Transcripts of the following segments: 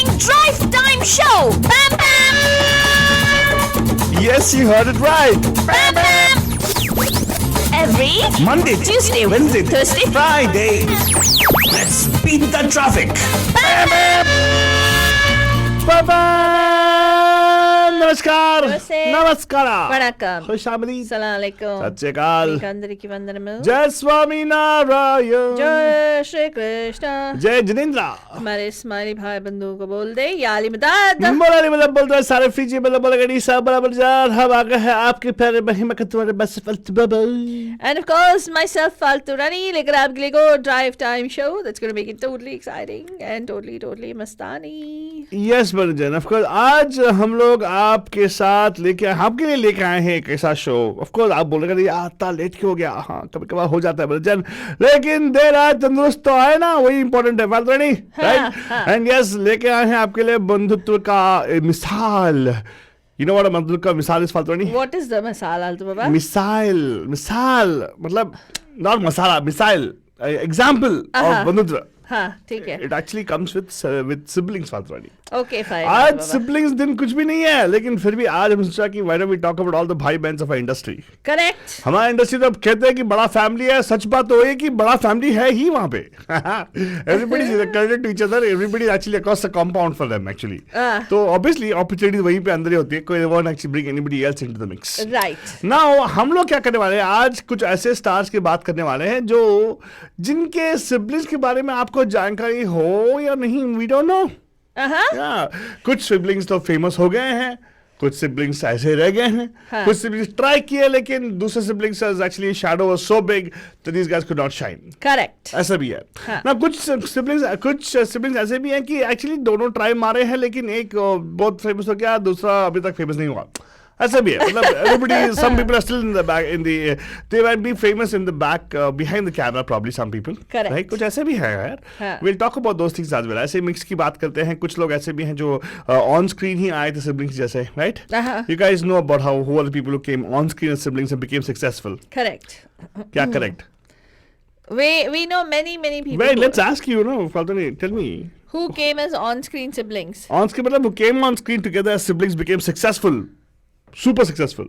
morning drive time show. Bam bam. Yes, you heard it right. Bam bam. Every Monday, Tuesday, Wednesday, Thursday, Friday. Let's beat the traffic. Bye-bye. नमस्कार. नमस्ते. नमस्कारा. वणक्कम. खुशामदीद. Assalamu alaikum. सत श्री अकाल. అందరికి వందనము. जय स्वामी नारायण. जय श्री कृष्ण. जय जिनेंद्र. हमारे इस्माइली भाई बंधु को बोल दे याली मदद. बोला नहीं मतलब बोलते हैं सारे फीजी मतलब बोला गड़ी सब बराबर जार हम आ गए हैं आपके प्यारे महिमा के तुम्हारे बस फल्त बाबा. And of course myself Faltu Rani लेकर आपके लिए go drive time show that's going to make it totally exciting and totally मस्तानी. यस बरजन ऑफ कोर्स आज हम लोग आपके साथ आपके लिए लेके आए हैं एक ऐसा शो. ऑफ कोर्स आप बोलेंगे यार इतना लेट क्यों हो गया. हाँ कभी कभार हो जाता है बरजन लेकिन देर आज तंदुरुस्त तो आए ना वही इंपॉर्टेंट है. बात राइट एंड यस लेके आए हैं आपके लिए बंधुत्व का मिसाल. You know what a बंधुत्व का मिसाल is फालतू नहीं. What is the masala Altu Baba? मिसाल मतलब not masala missile example of बंधुत्व. हाँ ठीक है. It actually comes with siblings फालतू नहीं. Okay fine. आज सिबलिंग्स दिन कुछ भी नहीं है लेकिन फिर भी आज हम सोचा कि why don't we talk about all the भाई बहन ऑफ इंडस्ट्री. Correct. हमारा इंडस्ट्री तो अब कहते हैं कि बड़ा फैमिली है. सच बात तो है कि बड़ा फैमिली है ही वहाँ पे. Everybody is connected to each other. Everybody actually across the compound for them actually. तो ऑब्वियसली अपॉर्चुनिटी वहीं पे अंदर ही होती है. कोई won't actually bring anybody else into the mix. Right. Now हम लोग क्या करने वाले हैं आज कुछ ऐसे स्टार्स की बात करने वाले हैं जो जिनके सिबलिंग्स के बारे में आपको जानकारी हो या नहीं. We don't know. कुछ सिबलिंग्स तो फेमस हो गए हैं. कुछ सिबलिंग्स ऐसे रह गए हैं. कुछ सिबलिंग्स ट्राई किए लेकिन दूसरे siblings actually shadow was so big that these guys could not shine. Correct. ऐसा भी है ना. कुछ सिबलिंग्स ऐसे भी हैं कि एक्चुअली दोनों ट्राई मारे हैं लेकिन एक बहुत फेमस हो गया दूसरा अभी तक फेमस नहीं हुआ. ऐसा भी है मतलब everybody some people are still in the back in the they might be famous in the back behind the camera probably some people. Correct. Right? कुछ ऐसे भी हैं यार. We'll talk about those things as well. ऐसे mix की बात करते हैं. कुछ लोग ऐसे भी हैं जो ऑन स्क्रीन ही आए थे सिबलिंग्स जैसे. Right You guys know about who are the people who came on screen as siblings and became successful. Correct. क्या correct? We know many people. Wait, let's ask you. Faltani, tell me. Who came as on-screen siblings? On screen मतलब who came on screen together as siblings became successful. Super successful.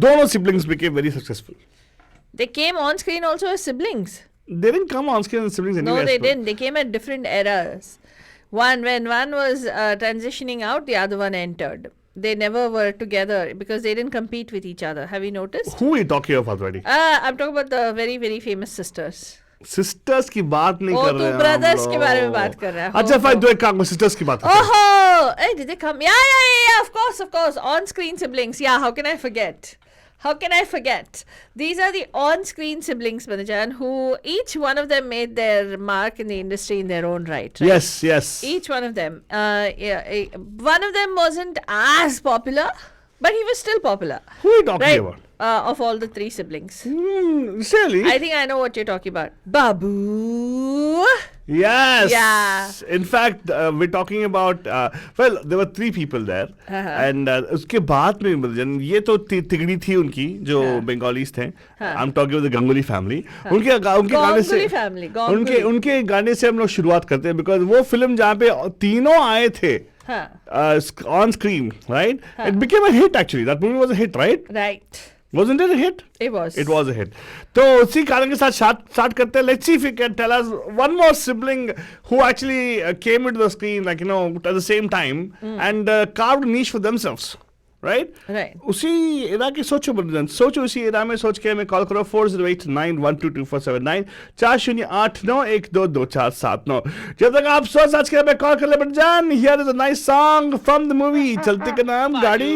दोनों siblings became very successful. They came on screen also as siblings. They didn't come on screen as siblings anyway. No, they didn't. They came at different eras. When one was transitioning out, the other one entered. They never were together because they didn't compete with each other. Have you noticed? Who are you talking about already? I'm talking about the very famous sisters. Sisters की बात नहीं कर रहे हैं. brothers के बारे में बात कर रहा है. अच्छा fine दो एक काम sisters की बात करते हैं. Oh, hey, did they come? Yeah. Of course. On-screen siblings. Yeah, how can I forget? These are the on-screen siblings, Manajan, who each one of them made their mark in the industry in their own right? Yes. Each one of them. One of them wasn't as popular, but he was still popular. Who are you talking about? Of all the three siblings. Really? I think I know what you're talking about. Babu. Yes. Yeah. In fact, we're talking about there were three people there, and उसके बाद में ये तो तिगड़ी थी उनकी जो Bengalis थे. I'm talking about the Ganguly family. उनके गाने से उनके गाने से हम लोग शुरुआत करते हैं because वो फिल्म जहाँ पे तीनों आए थे on screen, right? It became a hit actually. That movie was a hit, right? Right. Wasn't it a hit? It was. It was a hit. तो उसी कारण के साथ start करते हैं. Let's see if you can tell us one more sibling who actually came into the screen at the same time and carved a niche for themselves. Right? उसी era की सोचो उसी एरा में सोच के हमें कॉल करो 4089122479 4089122479. जब तक आप सोच के हमें कॉल कर ले बटजान. Here is a nice song from the movie चलते का नाम गाड़ी.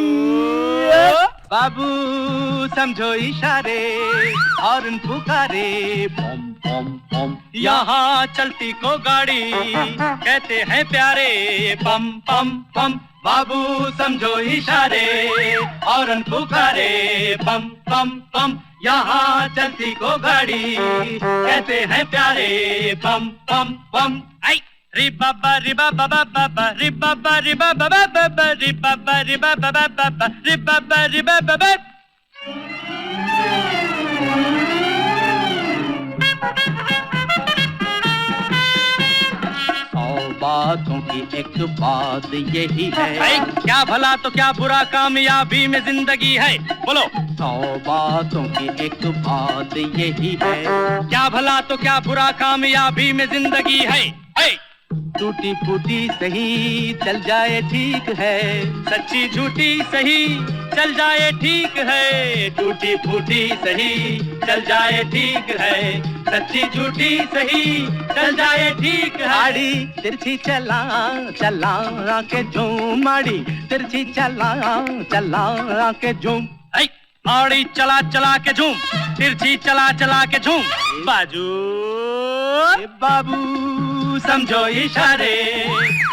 बाबू समझो इशारे हॉर्न पुकारे पम पम पम यहाँ चलती को गाड़ी कहते हैं प्यारे पम पम पम. बाबू समझो इशारे हॉर्न पुकारे पम पम पम यहाँ चलती को गाड़ी कहते हैं प्यारे पम पम पम. आई Riba ba riba ba ba ba ba riba ba riba ba ba ba ba riba ba riba ba ba ba ba riba ba riba ba ba. All बातों की एक बात यही है, क्या भला तो क्या बुरा कामयाबी में जिंदगी है, बोलो। 100 बातों की एक बात यही है, क्या भला तो क्या बुरा कामयाबी में जिंदगी है। टूटी फूटी सही चल जाए ठीक है, सच्ची झूठी सही चल जाए ठीक है, टूटी फूटी सही चल जाए ठीक है, सच्ची झूठी सही चल जाए ठीक है। आड़ी तिरछी चला चला के झूम, आड़ी तिरछी चला चला के झूम, आड़ी चला चला के झूम, तिरछी चला चला के झूम, बाजू बाबू समझो इशारे,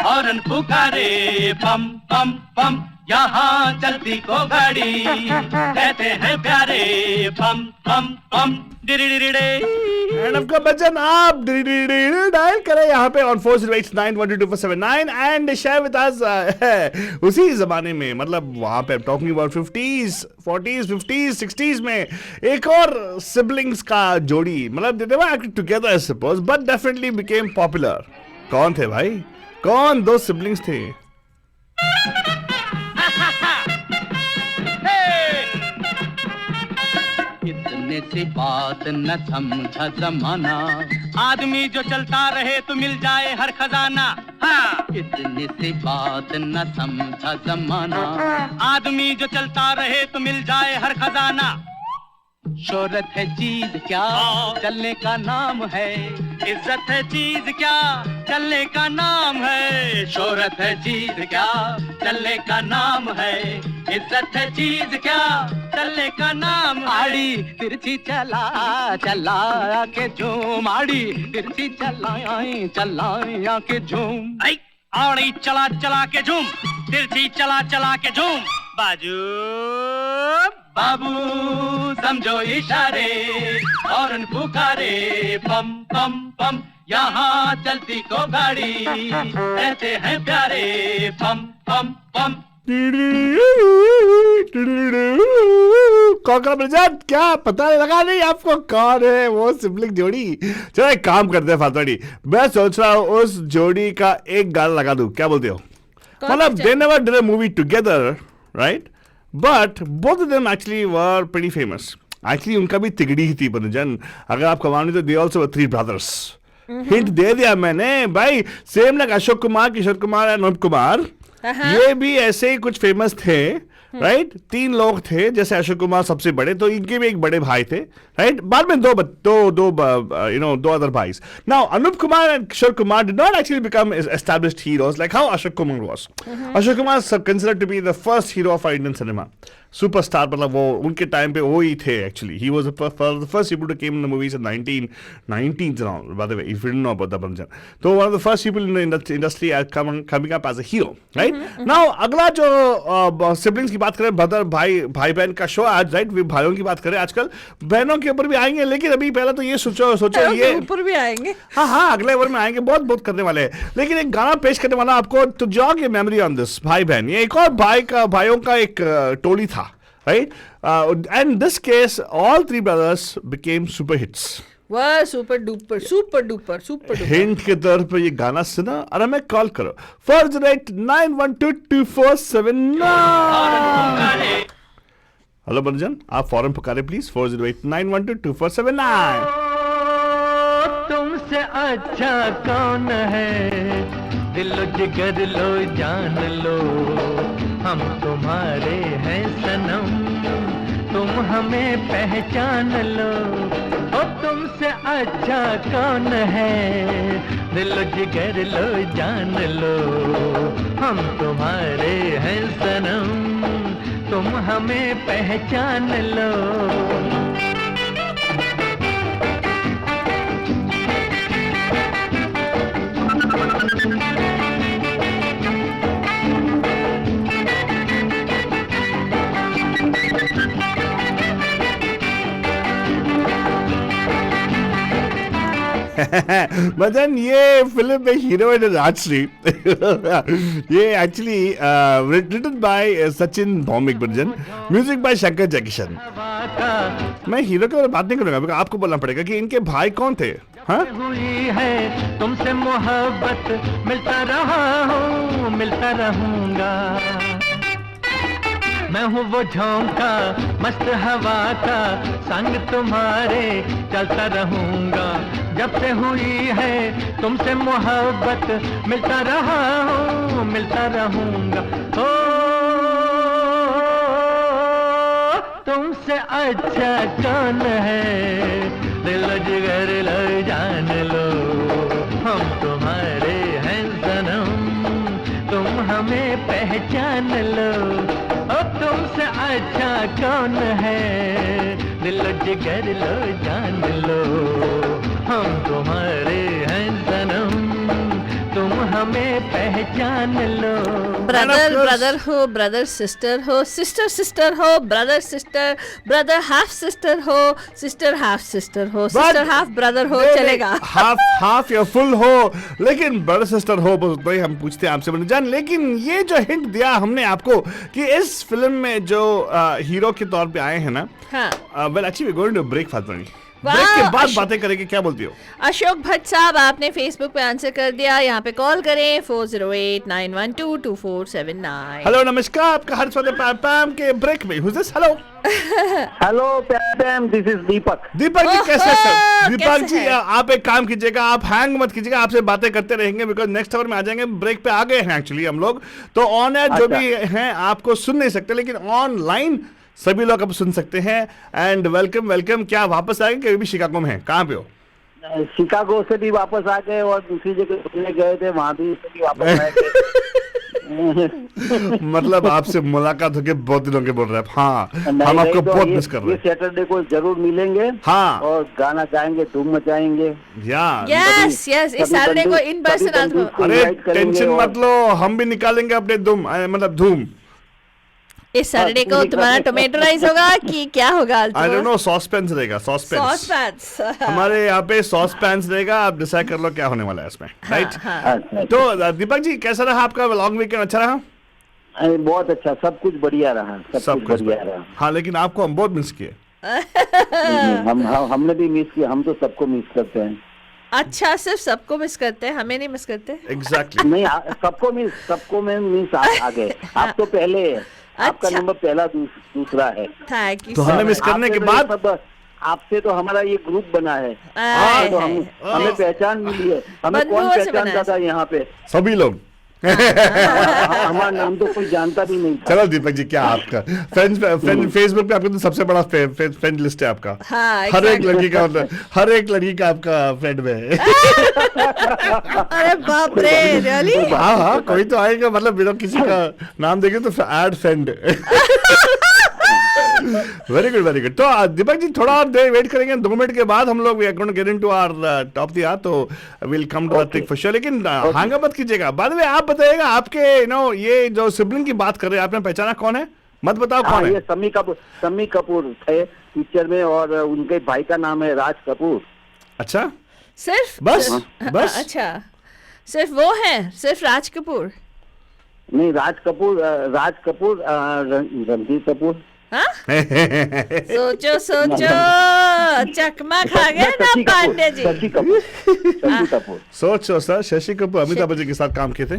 हॉर्न पुकारे, पम पम पम, यहाँ चलती को गाड़ी, कहते हैं प्यारे, पम पम पम, एंड आपका बच्चन आप डायल करें यहाँ पे on 4089122479 and share with us उसी जमाने में, मतलब वहाँ पे talking about 50s 40s 50s 60s में एक और सिबलिंग्स का जोड़ी, मतलब they were acting together I suppose but definitely became popular. कौन थे भाई, कौन दो सिबलिंग्स थे? इतने से बात न समझा जमाना, आदमी जो चलता रहे तो मिल जाए हर खजाना। हाँ, इतने से बात न समझा जमाना, आदमी जो चलता रहे तो मिल जाए हर खजाना। शोहरत है चीज क्या चलने का नाम है, इज्जत है चीज क्या चलने का नाम है, शोहरत है चीज क्या चलने का नाम है, इज्जत है चीज क्या चलने का नाम। आड़ी तिरछी चला चला के झूम, आड़ी तिरछी चला के झूम, आड़ी चला चला के झूम, तिरछी चला चला के झूम, बाजू बाबू समझो इशारे, हॉर्न पुकारे, पम पम पम, यहाँ चलती को गाड़ी, कहते हैं प्यारे, पम पम पम। कॉकरोच क्या पता नहीं लगा नहीं आपको कौन है वो सिबलिंग जोड़ी? चलो एक काम करते हैं फातड़ी, मैं सोच रहा हूँ उस जोड़ी का एक गाना लगा दूं, क्या बोलते हो? मतलब they never did a movie together, right? But both of them actually were pretty famous. Actually उनका भी तिगड़ी ही थी बनजन, अगर आपको मानो तो they also were 3 brothers. Hint दे दिया मैंने भाई, same like Ashok Kumar, Kishore Kumar and Anoop Kumar, ये भी ऐसे ही कुछ फेमस थे, राइट? 3 लोग थे, जैसे अशोक कुमार सबसे बड़े, तो इनके भी एक बड़े भाई थे, राइट? बाद में दो other भाईस. Now Anup Kumar and Kishore Kumar did not actually become established heroes like how Ashok Kumar was. Ashok Kumar is considered to be the first hero of our Indian cinema. Superstar, मतलब वो उनके time पे वो ही थे actually. He was the first people to came in the movies in 1990s around, by the way, if you didn't know about that Banjan. So one of the first people in the industry are coming up as a hero, right? Now अगला जो siblings की बात करें, brother भाई बहन का show आज, right? भाइयों की बात करें आजकल, बहनों के ऊपर भी आएंगे, लेकिन अभी पहले तो ये सोचो ये ऊपर भी आएंगे. हाँ अगले ओवर में आएंगे, बहुत करने वाले हैं. लेकिन एक गाना पेश करने वाला आपको, तो जॉग ये मेमोरी ऑन दिस भाई बहन, ये एक और भाइयों का एक टोली था, right? And in this case, all 3 brothers became super hits. वाह, सुपर डुपर. हिंट के तौर पर ये गाना सुना और हमें कॉल करो 408-912-2479. हेलो बंजन, आप फौरन पुकारे प्लीज 408-912-2479. तुमसे अच्छा कौन है, दिलो जिगर लो जान लो, हम तुम्हारे हैं सनम, तुम हमें पहचान लो. ओ तुमसे अच्छा कौन है, दिलो जिगर लो जान लो, हम तुम्हारे हैं सनम, तुम हमें पहचान लो. मदन ये फिल्म में हीरोइन है राजश्री ये actually written by Sachin Bhowmick बर्जन, म्यूजिक बाय शंकर जयकिशन। मैं हीरो के बारे में बात नहीं करूंगा, आपको बोलना पड़ेगा कि इनके भाई कौन थे। हाँ हुई है तुमसे मोहब्बत, मिलता रहा हूँ मिलता रहूंगा, मैं हूँ वो झोंका मस्त हवा का, संग तुम्हारे चलता रहूंगा, जब से हुई है तुमसे मोहब्बत, मिलता रहा हूँ मिलता रहूंगा। ओ तुमसे अच्छा कौन है, दिल जिगर लो जान लो, हम तुम्हारे हैं सनम, तुम हमें पहचान लो। ओ तुमसे अच्छा कौन है, दिल जिगर लो जान लो, हम तुम्हारे हैं सनम, तुम हमें पहचान लो। ब्रदर ब्रदर हो, ब्रदर सिस्टर हो, सिस्टर सिस्टर हो, brother sister, brother half sister हो, सिस्टर हाफ सिस्टर हो, सिस्टर हाफ ब्रदर हो, चलेगा। हाफ या फुल हो, लेकिन ब्रदर सिस्टर हो बस उतना ही हम पूछते हैं आपसे बन जान। लेकिन ये जो हिंट दिया हमने आपको कि इस फिल्म में जो हीरो के तौर पे आए हैं ना, well actually we going to break father, break के बाद बातें करेंगे, क्या बोलती हो? अशोक भट्ट साहब आपने फेसबुक पे आंसर कर दिया, यहाँ पे कॉल करें 4089122479। हेलो नमस्कार, आपका हर वाले पैम के ब्रेक में who's this? Hello hello Pam, this is Deepak. Deepak ji कैसे हैं? दीपक कैसे जी हैं? आप एक काम कीजिएगा, आप हैंग मत कीजिएगा, आपसे बातें करते रहेंगे बिकॉज नेक्स्ट आवर में आ जाएंगे। ब्रेक पे आ गए हैं एक्चुअली हम लोग, तो ऑन एयर जो भी हैं आपको सुन नहीं सकते, लेकिन ऑनलाइन सभी लोग अब सुन सकते हैं। And welcome welcome. क्या वापस आएंगे? कभी भी शिकागो में हैं? कहाँ पे हो? शिकागो से भी वापस आ गए और दूसरी जगह घूमने गए थे, वहाँ भी वापस आ गए। मतलब आपसे मुलाकात होके बहुत दिनों के बोल रहे हैं। हाँ हम आपको तो बहुत मिस कर रहे ये हैं। सैटरडे को जरूर मिलेंगे। हाँ और गाना गाएंगे, धूम मचाएंगे। यस यस, इस सैटरडे को इन पर्सन को अरे invite करेंगे टेंशन और- मत लो, हम भी निकालेंगे अपने धूम, मतलब धूम। इस सैटरडे को तुम्हारा टोमेटो राइस होगा कि क्या होगा? आई डोंट नो, सॉसपेंस रहेगा, सॉसपेंस। सॉस पैंस। हमारे यहाँ पे सॉसपेंस रहेगा, आप डिसाइड कर लो क्या होने वाला है इसमें, राइट? अच्छा, तो दीपक जी कैसा रहा आपका लॉन्ग वीकेंड? अच्छा रहा? अरे बहुत अच्छा, सब कुछ बढ़िया रहा, सब कुछ बढ़िया रहा। हाँ लेकिन आपको हम बहुत मिस किए। हमने भी मिस किया, हम तो सबको मिस करते हैं। अच्छा, सिर्फ सबको मिस करते हैं, हमें नहीं मिस करते? एग्जैक्टली नहीं, सबको में मिस आ गए। आप तो पहले है, आपका अच्छा। नंबर पहला दूसरा है। Thank you. तो हमें मिस करने के बाद आपसे तो हमारा ये ग्रुप बना है। आए तो हाय। हमें पहचान मिली है। हमें कौन बंधुओं से बना पहचानता है। था यहाँ पे? सभी लोग। हमारा नाम तो कोई जानता भी नहीं था। चलो दीपक जी, क्या आपका फ्रेंड फेसबुक पे आपका तो सबसे बड़ा फ्रेंड लिस्ट है आपका। हाँ, हर एक exactly। लड़की का मतलब हर एक लड़की का आपका फ्रेंड में है। अरे बाप रे, रियली? हाँ हाँ, कोई तो आएगा, मतलब बिना किसी का नाम देंगे तो add friend. Very good very good. तो दीपक जी थोड़ा और देर वेट करेंगे, 2 मिनट के बाद हम लोग we are going to get into our top the hour, तो will come to that thing for sure. लेकिन हंगा मत कीजिएगा। बाद में आप बताइएगा, आपके ये जो सिबलिंग की बात कर रहे हैं, आपने पहचाना कौन है? मत बताओ कौन है। ये शम्मी कपूर थे पिक्चर में, और उनके भाई का नाम है राज कपूर। अच्छा सिर्फ बस? अच्छा, सिर्फ वो है, सिर्फ राज कपूर? नहीं, राज कपूर रणधीर कपूर। हाँ? सोचो सोचो, चकमा खा गए ना पांडे जी। शशि कपूर। सोचो सर, शशि कपूर अमिताभ बच्चन के साथ काम किए थे।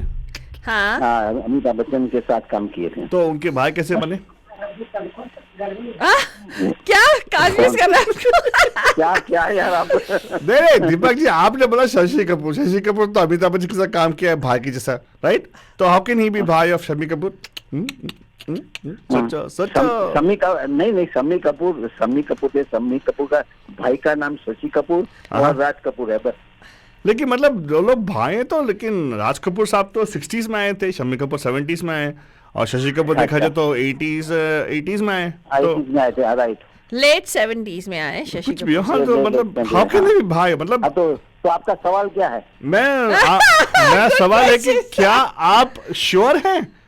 हाँ, हाँ, अमिताभ बच्चन के साथ काम किए थे। तो उनके भाई कैसे बने? क्या कन्फ्यूज कर रहा है आपको? क्या यार आप? नहीं दीपक जी, आपने बोला शशि कपूर तो अमिताभ बच्चन के साथ काम किया है भाई की जैसा, राइट? तो हाउ कैन ही बी भाई ऑफ शम्मी कपूर? सोचो शम्मी कपूर का भाई का नाम शशि कपूर और राज कपूर है बस। लेकिन मतलब जो लोग भाई हैं तो, लेकिन राज कपूर साहब तो 60s में आए थे, शम्मी कपूर 70s में आए, और शशि कपूर देखा जाए तो 80s में आए, तो में आए थे, राइट। लेट 70s में आए शशि कुछ भी कपूर। हाँ, तो मतलब हाउ कैन ही बी भाई? मतलब तो आपका सवाल क्या है? मैं सवाल है कि क्या आप श्योर हैं?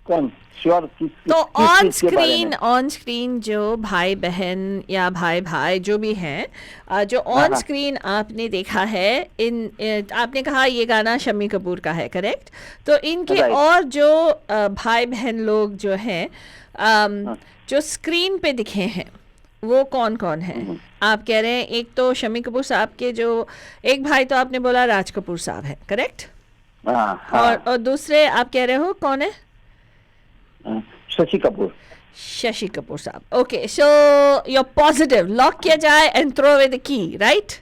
कौन? श्योर तो ऑन स्क्रीन जो भाई बहन या भाई भाई जो भी हैं, जो ऑन स्क्रीन आपने देखा है, आपने कहा ये गाना शम्मी कपूर का है, करेक्ट? तो इनके Right. और जो भाई बहन लोग जो हैं, जो स्क्रीन पे दिखे हैं, वो कौन कौन है? आप कह रहे हैं एक तो शम्मी कपूर साहब के जो एक भाई, तो आपने बोला राज कपूर साहब है, करेक्ट? और दूसरे आप कह रहे हो कौन है? Shashi Kapoor. Shashi Kapoor sahab. Okay, so your positive lock किया जाए and throw away the key, right?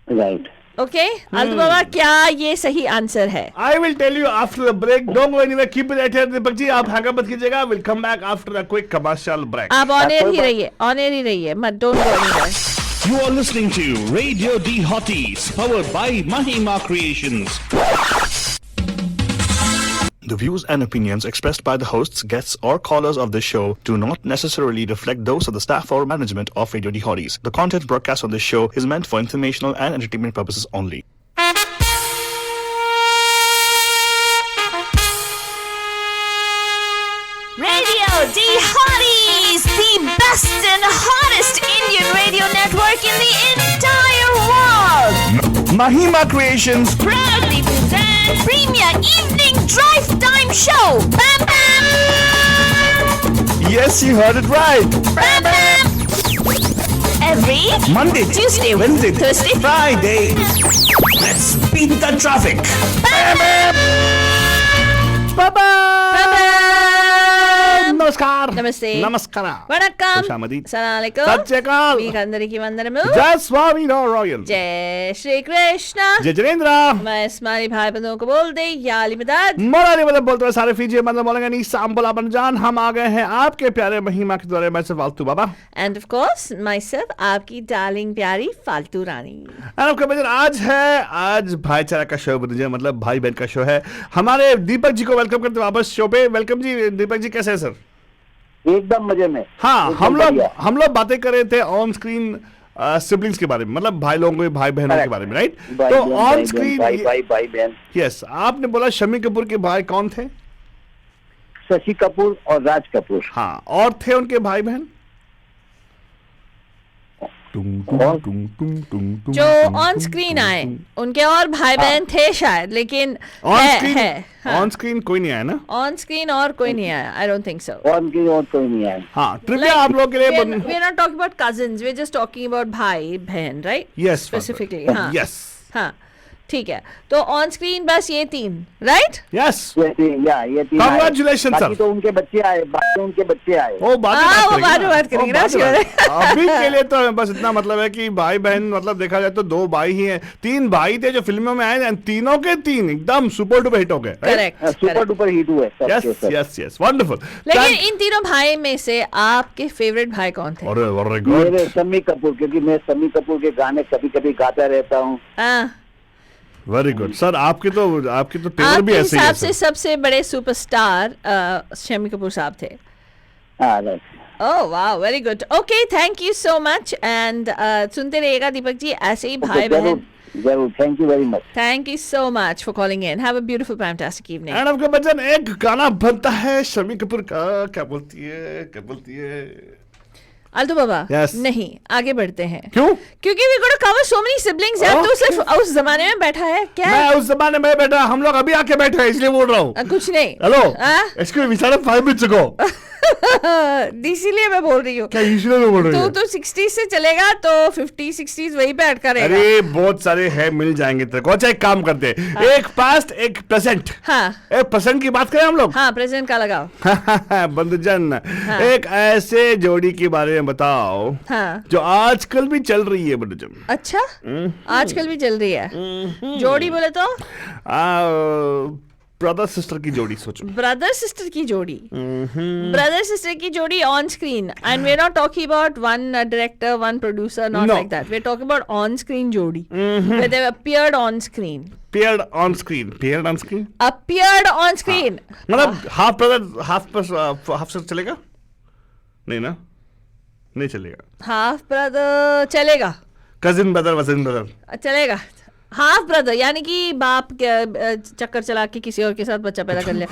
Right. Okay, Altu Baba, क्या ये सही आंसर है? I will tell you after the break. Don't go anywhere. Keep it right here, Deepak ji. आप हैंग अप मत कीजिएगा. We'll come back after a quick commercial break. आप on air ही रहिए, on air ही रहिए, मत don't go anywhere. You are listening to Radio D Hotties, powered by Mahima Creations. The views and opinions expressed by the hosts, guests, or callers of this show do not necessarily reflect those of the staff or management of Radio D Hotties. The content broadcast on this show is meant for informational and entertainment purposes only. Radio D Hotties, the best and hottest Indian radio network in the entire world. Mahima Creations. Proudly present Premier Evening Drive Time Show. Bam Bam! Yes, you heard it right. Bam Bam! Every Monday, Tuesday, Wednesday, Thursday, Friday. Let's beat the traffic. नमस्कार. नमस्ते. नमस्कार. वणक्कम. खुशामदी. अस्सलाम वालेकुम. सत श्री अकाल. మీకు అందరికీ వందనము. जय स्वामी नारायण. जय श्री कृष्ण. जय जिनेंद्र. मैं इस्माइली भाई बंधुओं को बोल दे या अली मदद. मौलानी मतलब बोलते हुए सारे फीजिए मतलब बोलेंगे नहीं सांबोला बनजान. हम आ गए हैं आपके प्यारे महिमा के द्वारे. मैं सिर्फ Faltu Baba. And of course myself, आपकी डार्लिंग प्यारी फालतू रानी. आपका बजट आज है, आज भाईचारा का शो बन मतलब भाई बहन का शो है. हमारे दीपक जी को वेलकम करते वापस शो पे. वेलकम जी. दीपक जी कैसे हैं सर? एकदम मजे में. हाँ, एकदम हम लोग बातें कर रहे थे ऑन स्क्रीन सिबलिंग्स के बारे में, मतलब भाई लोगों के भाई बहनों के बारे में, राइट? तो ऑन स्क्रीन भाई बहन. यस, आपने बोला शम्मी कपूर के भाई कौन थे? शशि कपूर और राज कपूर. हाँ, और थे उनके भाई बहन जो ऑन स्क्रीन आए, उनके और भाई बहन थे शायद, लेकिन ऑन स्क्रीन कोई नहीं आया ना? ऑन स्क्रीन और कोई नहीं आया. I don't think so. On screen और कोई नहीं आया. हाँ, ट्रिविया आप लोगों के लिए we are not talking about cousins, we are just talking about भाई बहन, राइट? Yes, specifically. हाँ, यस, हाँ, ठीक है. तो ऑन स्क्रीन बस ये तीन, राइट? यस. ये तीन. Congratulations, sir. तो उनके बच्चे आए. उनके बच्चे आए. वो बाद में बात करेंगे ना. अभी के लिए तो बस इतना मतलब है कि भाई बहन मतलब देखा जाए तो दो भाई ही हैं. तीन भाई थे जो फिल्मों में आए, तीनों के तीन एकदम सुपर डुपर हिट हो गए. करेक्ट, सुपर डुपर हिट हुए. Yes, yes, wonderful. लेकिन इन तीनों भाई में से आपके फेवरेट भाई कौन थे? Very good. मेरे शम्मी कपूर, क्योंकि मैं शम्मी कपूर के गाने कभी कभी गाता रहता हूँ. Very good sir. आपके तो तेवर भी ऐसे ही है. सबसे सबसे बड़े सुपरस्टार शम्मी कपूर साहब थे. ओह वाह, very good. Okay, thank you so much. And सुनते रहिएगा दीपक जी, ऐसे ही भाई बहन. जरूर. Thank you very much. Thank you so much for calling in. Have a beautiful fantastic evening. And आपका बच्चन एक गाना बनता है शम्मी कपूर का. क्या बोलती है? अल्तु बाबा. Yes. नहीं, आगे बढ़ते हैं. क्यों? क्योंकि we gotta cover so many siblings. यार तू सिर्फ उस जमाने में बैठा है क्या? मैं उस जमाने में बैठा, हम लोग अभी आके बैठे हैं, इसलिए बोल रहा हूँ. कुछ नहीं. हेलो, इसको विचारा 5 minutes ago. इसीलिए मैं बोल रही हूँ. क्या इसलिए मैं बोल रही हूँ? तो 60s से चलेगा तो 50s 60s वहीं पे अटका रहेगा. अरे बहुत सारे हैं, मिल जाएंगे तेरे को. अच्छा, एक काम करते हैं. हाँ. एक पास्ट एक प्रेजेंट. हाँ, एक प्रेजेंट की बात करें हम लोग. हाँ, प्रेजेंट का लगाओ. बंधुजन, हाँ. एक ऐसे जोड़ी के बारे में बताओ. हाँ, जो आजकल भी चल रही है बंधुजन. अच्छा, आजकल भी चल रही है. जोड़ी बोले तो ब्रदर सिस्टर की जोड़ी सोचो. ब्रदर सिस्टर की जोड़ी. ब्रदर सिस्टर की जोड़ी on screen. And we are not talking about one director, one producer, not like that. We are talking about on screen जोड़ी. Where they appeared on screen. Appeared on screen. Appeared on screen. Appeared on screen. मतलब half brother half sister चलेगा? नहीं ना, नहीं चलेगा. Half brother चलेगा. Cousin brother, वजिन brother चलेगा. Half brother यानी कि बाप के चक्कर चला के किसी और के साथ बच्चा पैदा कर लिया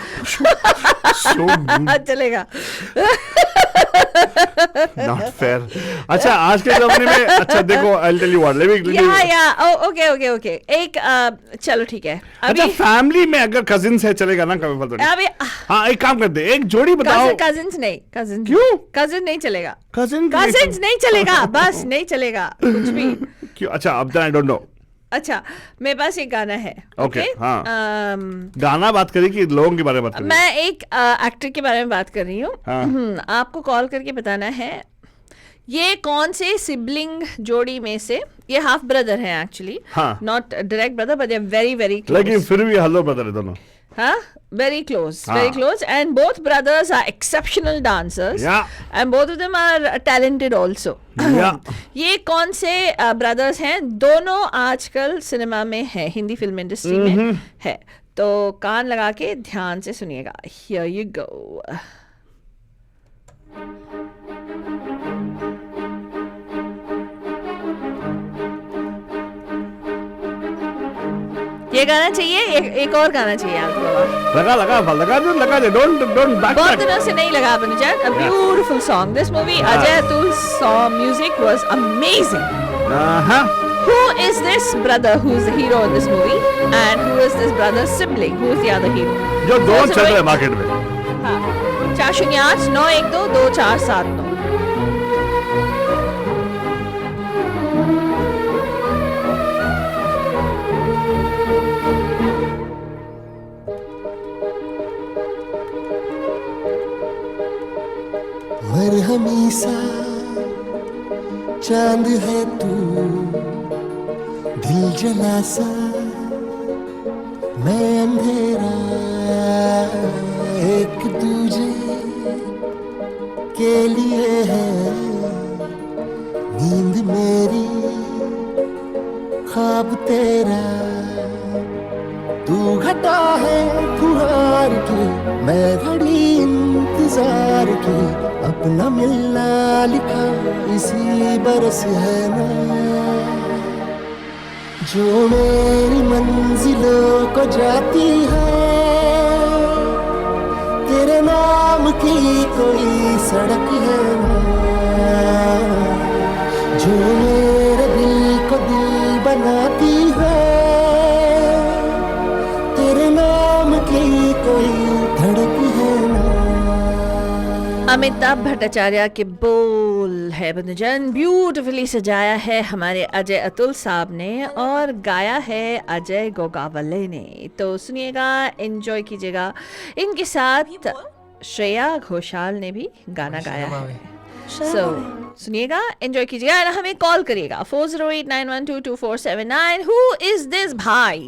चलेगा। Not fair. अच्छा आज के जमाने में अच्छा देखो I'll tell you what. Okay एक चलो ठीक है। अच्छा फैमिली में अगर कजिन्स है चलेगा ना कभी फल अभी हाँ एक काम करते एक जोड़ी बताओ। कजिन्स नहीं, कजिन क्यों? कजिन नहीं चलेगा, कजिन्स नहीं चलेगा, बस नहीं चलेगा कुछ भी। क्यों? अच्छा अब आई डोंट नो। अच्छा मेरे पास एक गाना है। ओके हाँ गाना बात करें कि लोगों के बारे में बात करें? मैं एक एक्टर के बारे में बात कर रही हूँ। आपको कॉल करके बताना है ये कौन से सिबलिंग जोड़ी में से, ये हाफ ब्रदर है actually, not direct brother but they are very very close. लेकिन फिर भी हेलो ब्रदर है दोनों। हाँ very close and both brothers are exceptional dancers and both of them are talented also. ये कौन से ब्रदर्स हैं? दोनों आजकल सिनेमा में है, हिंदी फिल्म इंडस्ट्री में है, तो कान लगा के ध्यान से सुनिएगा। Here you go. ये गाना चाहिए, एक और गाना चाहिए आपको। लगा दे, don't back. बहुत दिनों से नहीं लगा बनुजान। A beautiful song. This movie, Ajay Atul's song music was amazing. Who is this brother who is the hero in this movie, and who is this brother's sibling who is the other hero? जो दोनों चल रहे हैं market में। हाँ 408-912-2479। मरहमी सा चांद है तू, दिल जला सा मैं अंधेरा, एक दूजे के लिए है नींद मेरी, ख्वाब तेरा। तू घटा है फुहार की, मैं घड़ी इंतजार की, अपना मिलना लिखा इसी बरस है ना, जो मेरी मंजिलों को जाती है। तेरे नाम की कोई सड़क है ना, जो मेरे दिल को दिल बनाती है। तेरे नाम की कोई धड़क है ना। अमिताभ भट्टाचार्य के बोल है बंधुजन, ब्यूटिफुली सजाया है हमारे अजय अतुल साहब ने और गाया है अजय गोगावले ने। तो सुनिएगा, एंजॉय कीजिएगा। इनके साथ श्रेया घोषाल ने भी गाना गाया है। सो सुनिएगा, एंजॉय कीजिएगा, हमें कॉल करिएगा 4089122479। Who is this bhai?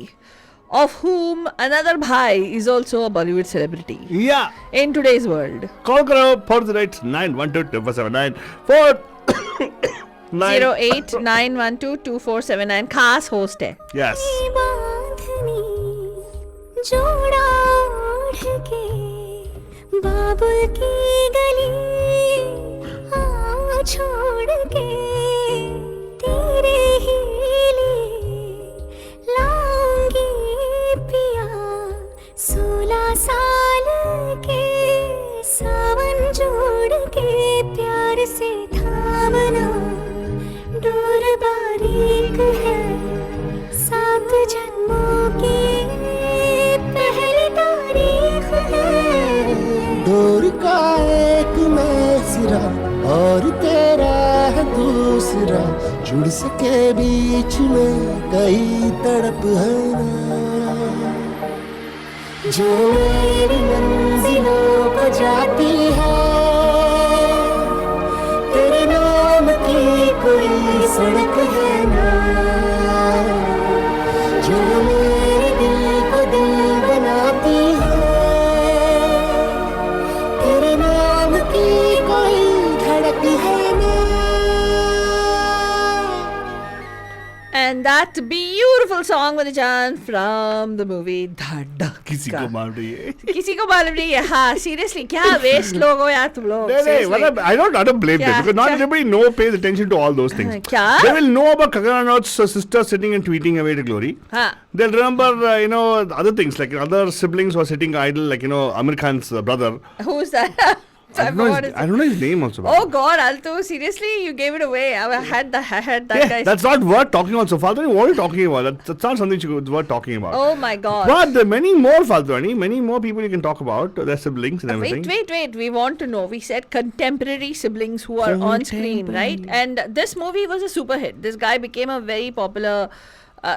Of whom another bhai is also a Bollywood celebrity. Yeah. In today's world. Call karo 408-912-2479 089122479 खास होस्ट है। Yes. जोड़ा ओढ़ के बाबुल की गली आ छोड़ के तेरे ही लिए लाऊंगी पिया 16 साल के सावन जोड़ के प्यार से थामना डोर बारीक है 7 जन्मों की पहली तारीख है। डोर का एक मैं सिरा और तेरा है दूसरा, जुड़ सके बीच में कई तड़प है ना, जो मेरी मंजिलों को जाती है। तेरे नाम की कोई सड़क है ना, जो मेरे दिल को दिल बनाती है। तेरे नाम की कोई धड़क है ना। And that that beautiful song with Jan from the movie Dhadka. किसी को मालूम नहीं है. किसी को मालूम नहीं है. हाँ, seriously, क्या waste लोग हो यार तुम लोग. नहीं, मतलब I don't blame them because not everybody pays attention to all those things. क्या? They will know about Kangana Ranaut's sister sitting and tweeting away to glory. हाँ. They'll remember, other things like other siblings who are sitting idle, like Amir Khan's brother. Who's that? I don't know his name also. Oh God, Alto, seriously, you gave it away. I had that guy. That's not worth talking about so far. What are you talking about? That's not something worth talking about. Oh my God. But there are many more Faltwani, many more people you can talk about, their siblings and everything. Wait. We want to know. We said contemporary siblings who are on screen, right? And this movie was a super hit. This guy became a very popular,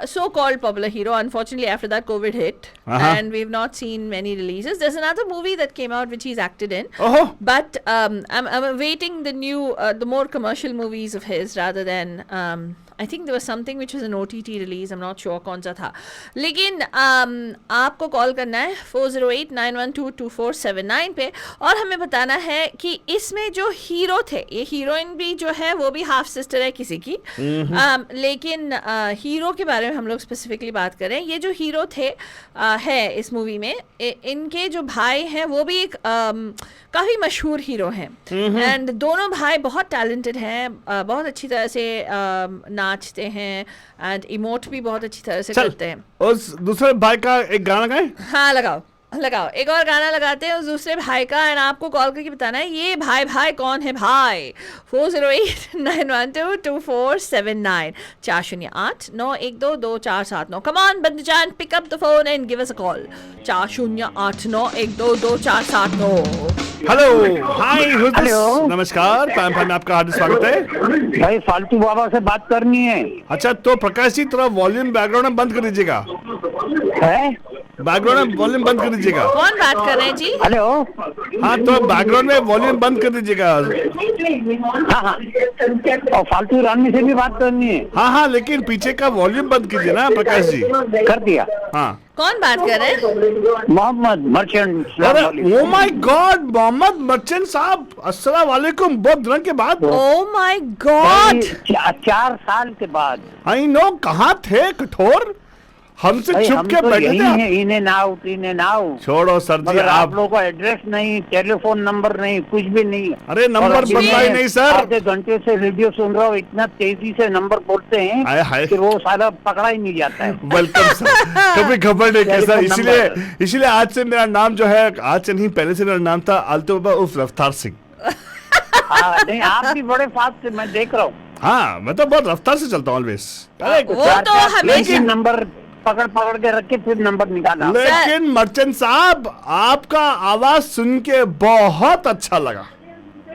so-called popular hero. Unfortunately, after that, COVID hit. And we've not seen many releases. There's another movie that came out which he's acted in. But I'm awaiting the more commercial movies of his rather than... I think there was something which was an OTT release. I'm not sure कौन सा था. लेकिन आपको call करना है 408-912-2479 पे और हमें बताना है कि इसमें जो हीरो थे, ये हीरोइन भी जो है वो भी हाफ सिस्टर है किसी की. लेकिन हीरो के बारे में हम लोग स्पेसिफिकली बात करें. ये जो हीरो थे है इस मूवी में, इनके जो भाई हैं वो भी एक काफ़ी मशहूर हीरो हैं. एंड दोनों भाई बहुत टैलेंटेड हैं, बहुत अच्छी तरह से नाचते हैं एंड इमोट भी बहुत अच्छी तरह से करते हैं. उस दूसरे भाई का एक गाना गाएं? हाँ, लगाओ एक और गाना लगाते हैं उस दूसरे भाई का. एंड आपको कॉल करके बताना है ये भाई कौन है भाई. 408-912-2479 408-912-2479. Come on, Bandijan, pick up the phone and give us a call. 408-912-2479. Hello, हाय, नमस्कार. पैम में आपका हार्दिक स्वागत है. भाई फालतू बाबा से बात करनी है. अच्छा, तो प्रकाश जी थोड़ा वॉल्यूम बैकग्राउंड में बंद कर दीजिएगा. है बैकग्राउंड में वॉल्यूम बंद कर दीजिएगा. कौन बात कर रहे हैं जी? हेलो. हाँ, तो बैकग्राउंड में वॉल्यूम बंद कर दीजिएगा. हाँ. और फालतू रानी से भी बात करनी है. हाँ, लेकिन पीछे का वॉल्यूम बंद कीजिए ना प्रकाश जी. कर दिया. हाँ. कौन बात कर रहे हैं? Mohammed Merchant. Oh my God, Mohammed Merchant साहब, अस्सलाम वालेकुम. बहुत दिनों के बाद. ओ माय गॉड, 4 साल के बाद. I know. कहाँ थे कठोर? हमसे छुप के बैठे थे. In and out. छोड़ो सर जी, आप लोगों का एड्रेस नहीं, टेलीफोन नंबर नहीं, कुछ भी नहीं. अरे नंबर बदला ही नहीं सर. आधे घंटे से रेडियो सुन रहा हूँ, इतना तेजी से नंबर बोलते हैं कि वो सारा पकड़ा ही नहीं जाता है. Welcome sir. कभी खबर नहीं कैसा. इसीलिए आज से मेरा नाम जो है, आज से नहीं पहले से मेरा नाम था आलतो बाबा उर्फ रफ्तार सिंह. नहीं, आप भी बड़े फास्ट से मैं देख रहा हूँ. हाँ, मैं तो बहुत रफ्तार से चलता हूँ ऑलवेज. वो तो हमेशा नंबर पकड़ के रखे, फिर नंबर निकाला. लेकिन मर्चेंट साहब, आपका आवाज सुन के बहुत अच्छा लगा.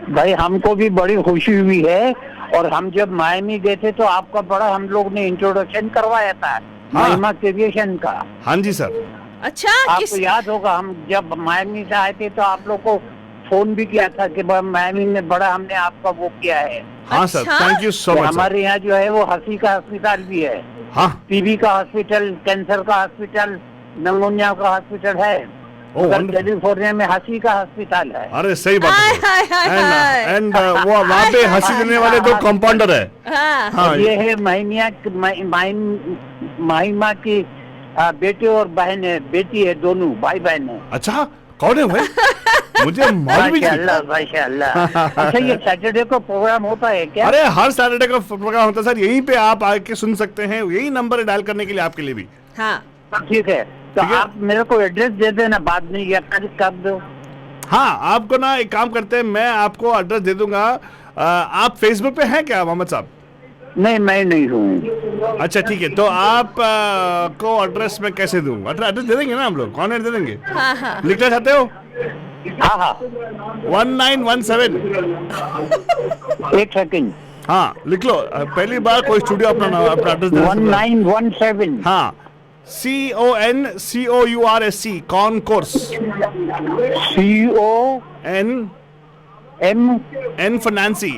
भाई हमको भी बड़ी खुशी हुई है. और हम जब मायमी गए थे तो आपका बड़ा हम लोग ने इंट्रोडक्शन करवाया था. महिमा एविएशन का. हाँ जी सर. अच्छा, आपको याद होगा हम जब मायमी से आए थे तो आप लोग को फोन भी किया था कि मायमी में बड़ा हमने आपका वो किया है. हाँ sir, thank you so much. हमारे यहाँ जो है वो हंसी का अस्पताल भी है. हाँ. टीबी का हॉस्पिटल, कैंसर का हॉस्पिटल, निमोनिया का हॉस्पिटल है. कैलिफोर्निया में हंसी का हॉस्पिटल है. अरे सही बात है. एंड वो वहाँ पे हंसी देने वाले 2 कंपाउंडर है. हाँ, ये है महिमा की बेटे और बहन है, बेटी है, दोनों भाई बहन है. अच्छा, कौन है भाई? मुझे मालूम नहीं. अच्छा, ये सैटरडे को प्रोग्राम होता है क्या? अरे हर सैटरडे का प्रोग्राम होता है सर. यहीं पे आप आके सुन सकते हैं. यही नंबर है डायल करने के लिए आपके लिए भी. हाँ, ठीक है. तो आप मेरे को एड्रेस दे देना बाद में, या कर दो. हाँ, आपको ना एक काम करते हैं, मैं आपको एड्रेस दे दूंगा. आप फेसबुक पे हैं क्या मोहम्मद साहब? नहीं, मैं नहीं हूँ. अच्छा ठीक है, तो आप को एड्रेस में कैसे दूँ? एड्रेस दे देंगे ना हम लोग. कौन दे देंगे? हाँ. लिखना चाहते हो? हाँ. 1917. एक सेकंड. हाँ, लिख लो. पहली बार कोई स्टूडियो अपना एड्रेस दे. 1917. हाँ, CONCOURSC concourse. CON for Nancy.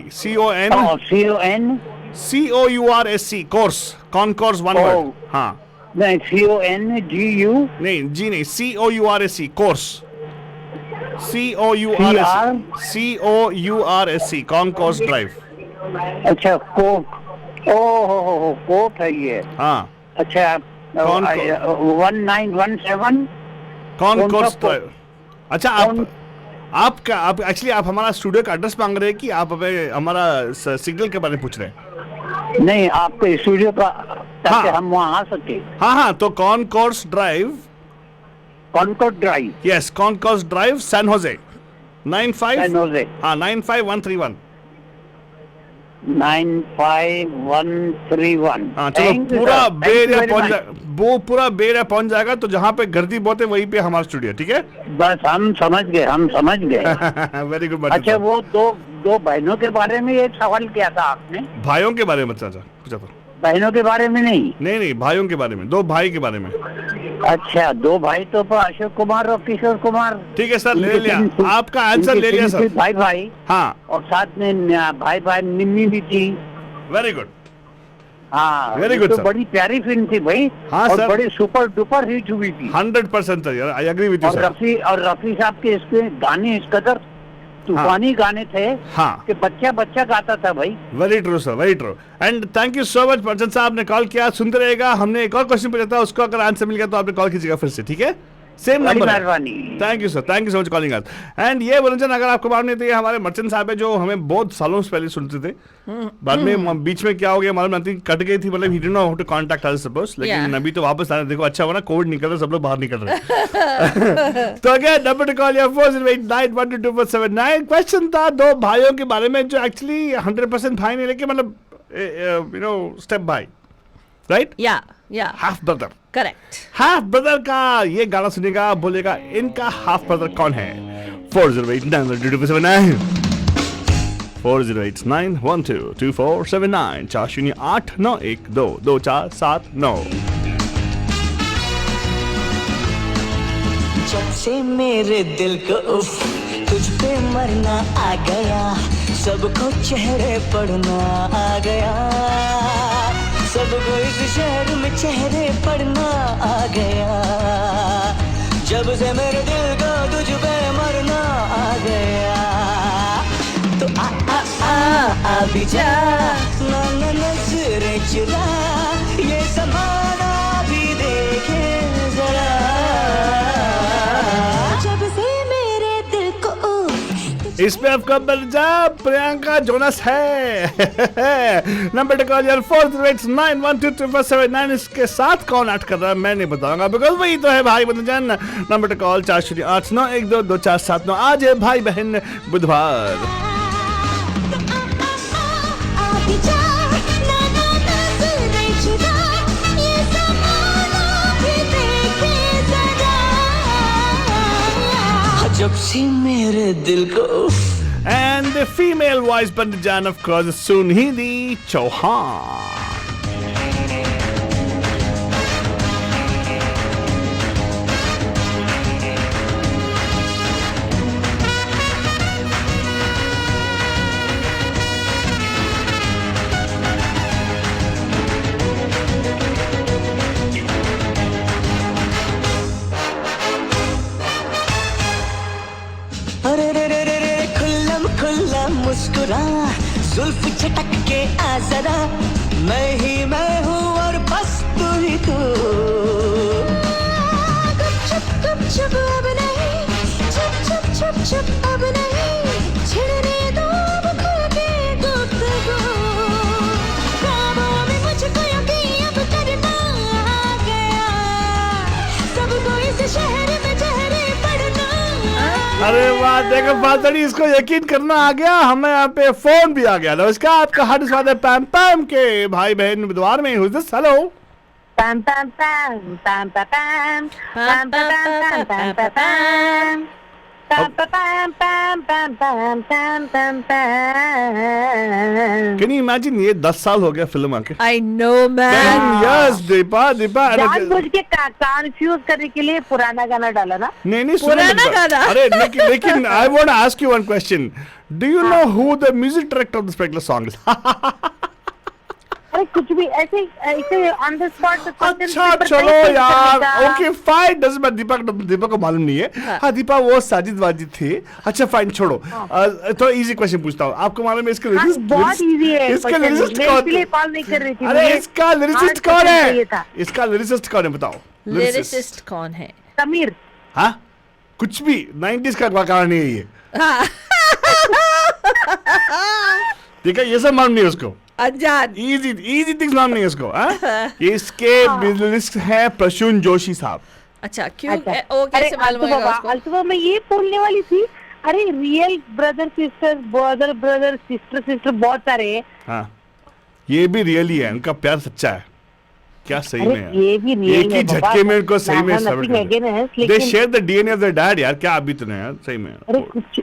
CONCOURSC course. Concourse one word. हाँ. नहीं, CONGU. नहीं, G नहीं, COURSC course. COURSC concourse drive. अच्छा, ओहो कोट है ये। हाँ अच्छा कौन 1917 कौन कौन कोर्स सा अच्छा आप एक्चुअली आप हमारा स्टूडियो का एड्रेस मांग रहे हैं कि आप हमें हमारा सिग्नल के बारे में पूछ रहे हैं? नहीं, आपके स्टूडियो का, ताकि हाँ। हम वहाँ आ सके। हाँ तो Concourse Drive, Concord Drive, yes Concourse Drive, San Jose 95 San Jose. हाँ 95131। 95131। हाँ चलो पूरा बे एरिया पहुंच जाएगा, वो पूरा बे एरिया पहुंच जाएगा। तो जहाँ पे गर्दी बहुत है वहीं पे हमारा स्टूडियो, ठीक है? बस हम समझ गए। Very good. अच्छा वो दो बहनों के बारे में एक सवाल किया था आपने। भाइयों के बारे में पूछा था। बहनों के बारे में नहीं, भाइयों के बारे में, 2 भाई के बारे में। अच्छा 2 भाई तो अशोक कुमार और किशोर कुमार। ठीक है सर, ले लिया आपका आंसर, ले लिया सर। भाई हाँ, और साथ में भाई निम्मी भी थी। Very good. हाँ वेरी गुड तो सर। बड़ी प्यारी फिल्म थी भाई। हाँ और सर, बड़ी सुपर डुपर हिट हुई थी। 100% sir, I agree with you और सर। रफी साहब के इसके गाने इस कदर तूफानी गाने थे हाँ कि बच्चा गाता था भाई। Very true sir, very true. And thank you so much person साहब ने कॉल किया। सुनते रहेगा, हमने एक और क्वेश्चन पूछा था, उसको अगर आंसर मिल गया तो आपने कॉल कीजिएगा फिर से, ठीक है? Same number. Thank you sir, thank you so much calling us. And ये मनोरंजन अगर आपको मालूम नहीं, तो ये हमारे मर्चेंट साहब है जो हमें बहुत सालों से पहले सुनते थे। बाद में बीच में क्या हो गया मालूम नहीं, कट गई थी, मतलब he did not how to contact us suppose. लेकिन अभी तो वापस आने, देखो अच्छा हुआ ना, कोविड निकल रहा, सब लोग बाहर निकल रहे हैं। तो अगेन नंबर टू कॉल या 4089122479। क्वेश्चन था 2 भाइयों के बारे में जो एक्चुअली 100% भाई नहीं, लेकिन मतलब यू नो स्टेप भाई, राइट? या half brother. Correct. Half brother का ये गाना सुनेगा, बोलेगा इनका हाफ ब्रदर कौन है? 4089122479 4089122479 4089122479। जब से मेरे दिल को उफ तुझ पे मरना आ गया, सबको चेहरे पढ़ना आ गया, सबको इस शहर में चेहरे पढ़ना आ गया। जब से मेरे दिल को तुझ पे मरना आ गया, तो आ भी जा ना नजरें चुरा, ये ज़माना भी देखे जरा। जब से मेरे दिल को इसमें आपका बलजा प्रियंका जोनस है। नंबर टू कॉल यार 4089122479। इसके साथ कौन ऐड कर रहा है मैं नहीं बताऊंगा, बिकॉज वही तो है भाई बंधुजन। Number two call 4089122479। आज है भाई बहन बुधवार। जब से मेरे दिल को एंड द फीमेल वॉइस बंधुजन ऑफ कोर्स सुनिधि चौहान। अरे रे रे रे रे खुल्लम खुल्ला मुस्कुरा, जुल्फ झटक के आ जरा, मैं ही मैं हूँ और बस तू ही तू। गुपचुप अब नहीं, चुप अब नहीं, छिड़ने दो खुल के गुफ्तगू, ख्वाबों में मुझको यकीन अब करना आ गया, सबको इस शहर में चेहरे पढ़ना। अरे वाह, देखो फादड़ी, इसको यकीन करना आ गया, हमें यहाँ पे फोन भी आ गया। नमस्कार, आपका हार्ट स्वागत है पैम पैम के भाई बहन बुधवार में। Who's this? Hello Pam Pam Pam Pam Pam Pam Pam Pam Pam Pam can you imagine, ये 10 साल हो गया फिल्म आके। I know man. Yes Deepa जानबूझ के कंफ्यूज करने के लिए पुराना गाना डाला ना। नहीं पुराना गाना। अरे लेकिन I want to ask you one question. Do you know who the music director of this particular song is? अरे कुछ भी ऐसे ऐसे ऑन द स्पॉट। अच्छा चलो यार, ओके फाइन, डजंट मैटर। दीपक को मालूम नहीं है। हाँ दीपा वो साजिद वाजिद थे। अच्छा फाइन छोड़ो। तो इजी क्वेश्चन पूछता हूँ, आपको मालूम है इसका लिरिसिस्ट? बहुत इजी है, इसका लिरिसिस्ट कौन? इसलिए कॉल नहीं कर रही थी। अरे इसका लिरिसिस्ट कौन है? इसका लिरिसिस्ट कौन है बताओ? लिरिसिस्ट कौन है? समीर। हाँ कुछ भी 90s का कारण नहीं है ये। ठीक है, ये सब मालूम नहीं है उसको। अनजान इजी थिंग्स मालूम नहीं है उसको। इसके लिरिसिस्ट है प्रसून जोशी साहब। अच्छा क्यों? ओ कैसे मालूम होगा उसको? अल्तुबा मैं ये बोलने वाली थी, अरे real brother sister, brother sister बहुत सारे हैं। हाँ ये भी रियल ही है, उनका प्यार सच्चा है। क्या सही में यार, ये भी रियल एक ही झटके में उनको सही में they share the DNA of the dad. यार क्या अभी तो नहीं यार, सही में। अरे कुछ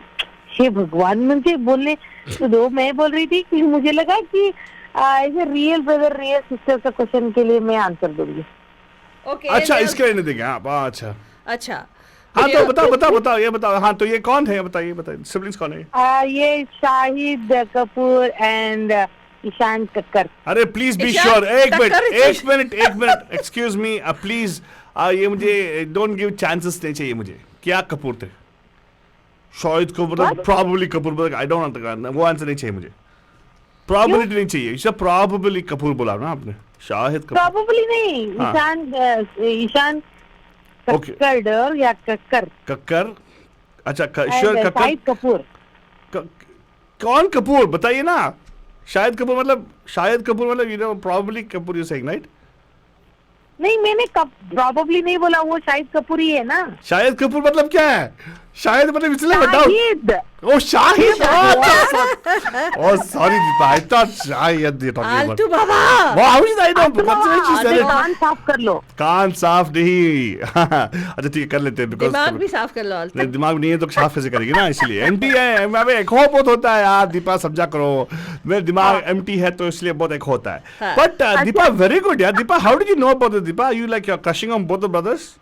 हे भगवान, मुझे बोलने तो दो। मैं बोल रही थी कि मुझे लगा कि ऐसे रियल ब्रदर रियल सिस्टर का क्वेश्चन के लिए मैं आंसर दूंगी। ओके अच्छा इसके लिए नहीं देंगे। हाँ अच्छा अच्छा। हाँ तो बताओ ये बताओ। हाँ तो ये कौन है बताइए सिबलिंग्स कौन है? ये शाहिद कपूर एंड ईशान कक्कर। अरे प्लीज बी श्योर। एक मिनट एक्सक्यूज मी प्लीज। ये मुझे डोंट गिव चांसेस नहीं चाहिए मुझे। क्या कपूर थे? Shahid Kapoor, probably Kapoor, I don't understand. वो आंसर नहीं चाहिए मुझे। प्रोबेबिलिटी नहीं चाहिए, इसे प्रोबेबली कपूर बोला ना आपने। शाहिद कपूर प्रोबेबली नहीं। ईशान कक्कर या कक्कर। अच्छा श्योर कक्कर। शाहिद कपूर। कौन कपूर बताइए ना? शाहिद कपूर मतलब you know probably Kapoor you saying right? नहीं मैंने प्रोबेबली नहीं बोला, वो शाहिद कपूर ही है ना। शाहिद कपूर मतलब क्या है? शाहिद मतलब इसलिए Shahid. Oh Shahid. Oh sorry Deepa, I thought Shahid ये टॉकिंग आल्टू बाबा। वो how is I don't know. कान साफ कर लो। कान साफ नहीं। अच्छा ठीक है कर लेते हैं, बिकॉज़ दिमाग भी साफ कर लो आल्टू। नहीं दिमाग नहीं है तो साफ कैसे करेगी ना, इसलिए एम्प्टी है। मैं एक बहुत होता है यार दीपा, समझा करो। मेरा दिमाग एम्प्टी है तो इसलिए बहुत एक होता है। बट दीपा वेरी गुड यार। Deepa how did you know about this? Deepa you like you are crushing on both the brothers?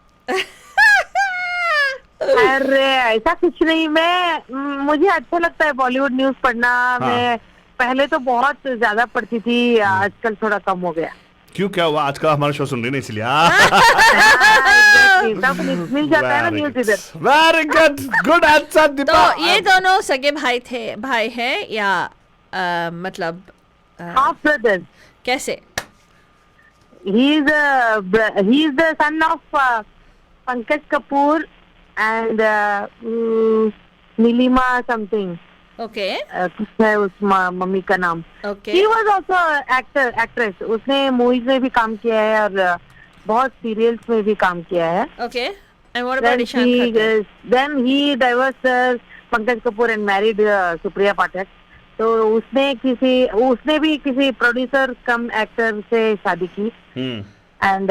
अरे ऐसा कुछ नहीं, मुझे अच्छा लगता है बॉलीवुड न्यूज पढ़ना। मैं पहले तो बहुत ज्यादा पढ़ती थी, आजकल थोड़ा कम हो गया। क्यों क्या हुआ? आजकल हमारा शो सुन रही ना इसलिए। मिल जाता है ना न्यूज इधर। Very good answer Deepa. तो ये दोनों सगे भाई हैं या मतलब हाफ ब्रदर्स? कैसे? He is the son of Pankaj Kapoor and Neelima something. Okay कुछ है उस मम्मी का नाम। Okay She was also actress. उसने मूवीज में भी काम किया है और बहुत सीरियल्स में भी काम किया है। Okay and what about Ishaan Kakkar? Then he divorced Pankaj Kapoor and married Supriya Pathak. तो उसने भी किसी प्रोड्यूसर कम एक्टर से शादी की। and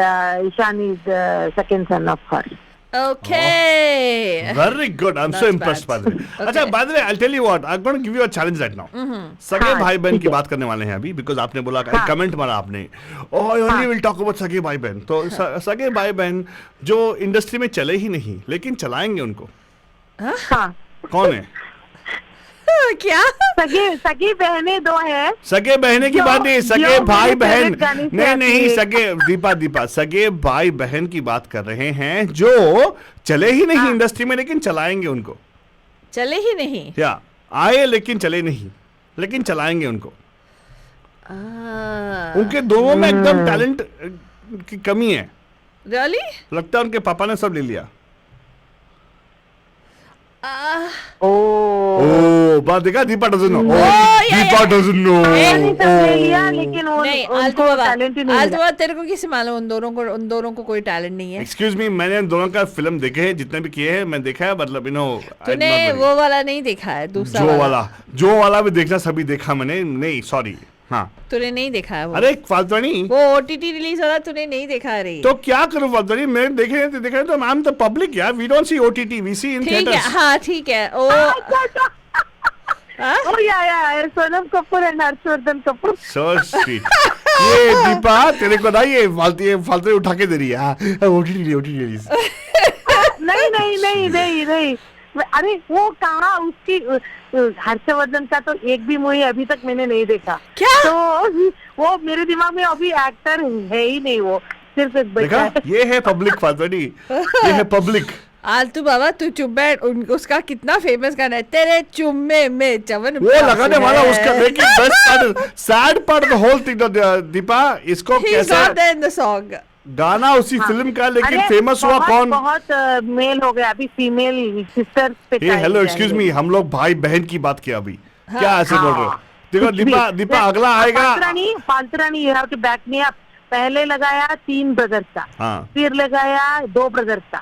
Ishan is the second son of her. Okay. Very good. I'm so impressed by that. अच्छा, by the way, I'll tell you what. I'm going to give you a challenge right now. सगे भाई बहन की बात करने वाले हैं अभी, because आपने बोला कमेंट मारा आपने। Oh, I only will talk about सगे भाई बहन। तो सगे भाई बहन जो इंडस्ट्री में चले ही नहीं, लेकिन चलाएंगे उनको। हाँ। कौन है? क्या? सगी बहनें दो हैं। सगे बहने की बात नहीं, सगे भाई बहन नहीं सगे दीपा सगे भाई बहन की बात कर रहे हैं जो चले ही नहीं इंडस्ट्री में, लेकिन चलाएंगे उनको। चले ही नहीं या आए लेकिन चले नहीं, लेकिन चलाएंगे उनको। उनके दोनों में एकदम टैलेंट की कमी है। Really? लगता है उनके पापा ने सब ले लिया। बात देखा? Deepa doesn't know. Deepa doesn't know. आल्तुबा तेरे को किसे मालूम उन दोनों को कोई टैलेंट नहीं है? Excuse me, मैंने उन दोनों का फिल्म देखे हैं, जितने भी किए हैं मैं देखा है, मतलब you know। तूने वो वाला नहीं देखा है? दूसरा जो वाला भी देखना सभी देखा मैंने। नहीं सॉरी, हाँ तूने नहीं देखा है वो? अरे फालतूनी वो OTT रिलीज वाला तूने नहीं देखा रे? तो क्या करूं फालतूनी? मैंने देखे तो आई एम द पब्लिक यार। We don't see OTT, we see in theatres. हाँ ठीक है। Sonam Kapoor and Harshvardhan Kapoor. So sweet. ये दीपा तेरे को ना ये फालतू उठा के दे रही है। OTT release. नहीं अरे वो कहाँ उसकी हर्षवर्धन का तो एक भी मूवी अभी तक मैंने नहीं देखा। क्या? तो वो मेरे दिमाग में अभी एक्टर है ही नहीं, वो सिर्फ एक बच्चा है। ये है पब्लिक फातनी, ये है पब्लिक। आलतू बाबा तू चुप बैठ। उसका कितना फेमस गाना है, तेरे चुम्मे में चवन वो लगाने वाला उसका, लेकिन best sad part the whole thing Deepa, इसको कैसे इन द सॉन्ग गाना उसी फिल्म का, लेकिन फेमस हुआ कौन? बहुत मेल हो गया अभी, फीमेल सिस्टर पे। हेलो एक्सक्यूज मी, हम लोग भाई बहन की बात किया अभी, क्या ऐसे बोल रहे हो? देखो दीपा अगला आएगा। Faltu Rani you have to back me up. पहले लगाया 3 ब्रदर्स का, फिर लगाया 2 ब्रदर्स का,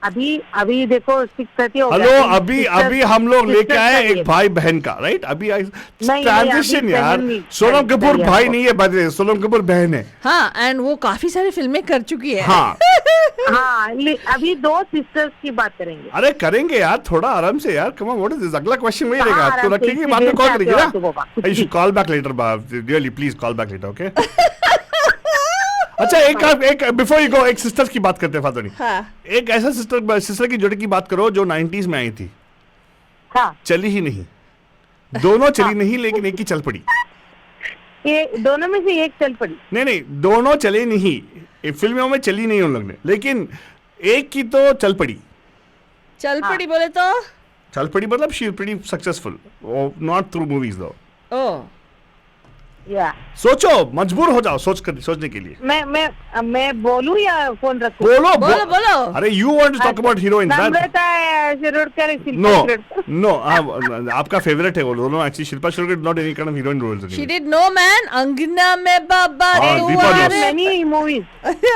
अभी देखो 6:30 हो गया। हेलो अभी हम लोग लेके आए एक भाई बहन का, राइट? अभी ट्रांजिशन यार। सोनम कपूर भाई नहीं है, बदले सोनम कपूर बहन है। हाँ, एंड वो काफी सारी फिल्में कर चुकी है। हाँ हाँ, अभी 2 सिस्टर्स की बात करेंगे। अरे करेंगे यार, थोड़ा आराम से यार। Come on, what is this? अगला क्वेश्चन वही रहेगा, तो रखेंगे, बाद में कॉल करेंगे ना। You should call back later, really please call back later, okay? अच्छा एक बिफोर यू गो, एक सिस्टर्स की बात करते हैं फातनी। एक ऐसा सिस्टर की जोड़ी की बात करो जो 90s में आई थी। चली ही नहीं, दोनों चली नहीं, लेकिन एक ही चल पड़ी। ये दोनों में से एक चल पड़ी? नहीं, दोनों चले नहीं, फिल्मों में चली नहीं उन लोग ने, लेकिन एक की तो चल पड़ी। चल पड़ी बोले तो चल पड़ी मतलब she is pretty successful, not through movies दो। ओह सोचो, मजबूर हो जाओ सोचने के लिए। मैं बोलूं या फोन रखूं? बोलो। अरे you want to talk about heroine? No, आपका फेवरेट है वो दोनों। Actually Shilpa Shirodkar not any kind of heroine roles. She did no man, अंगना में बाबा many movies.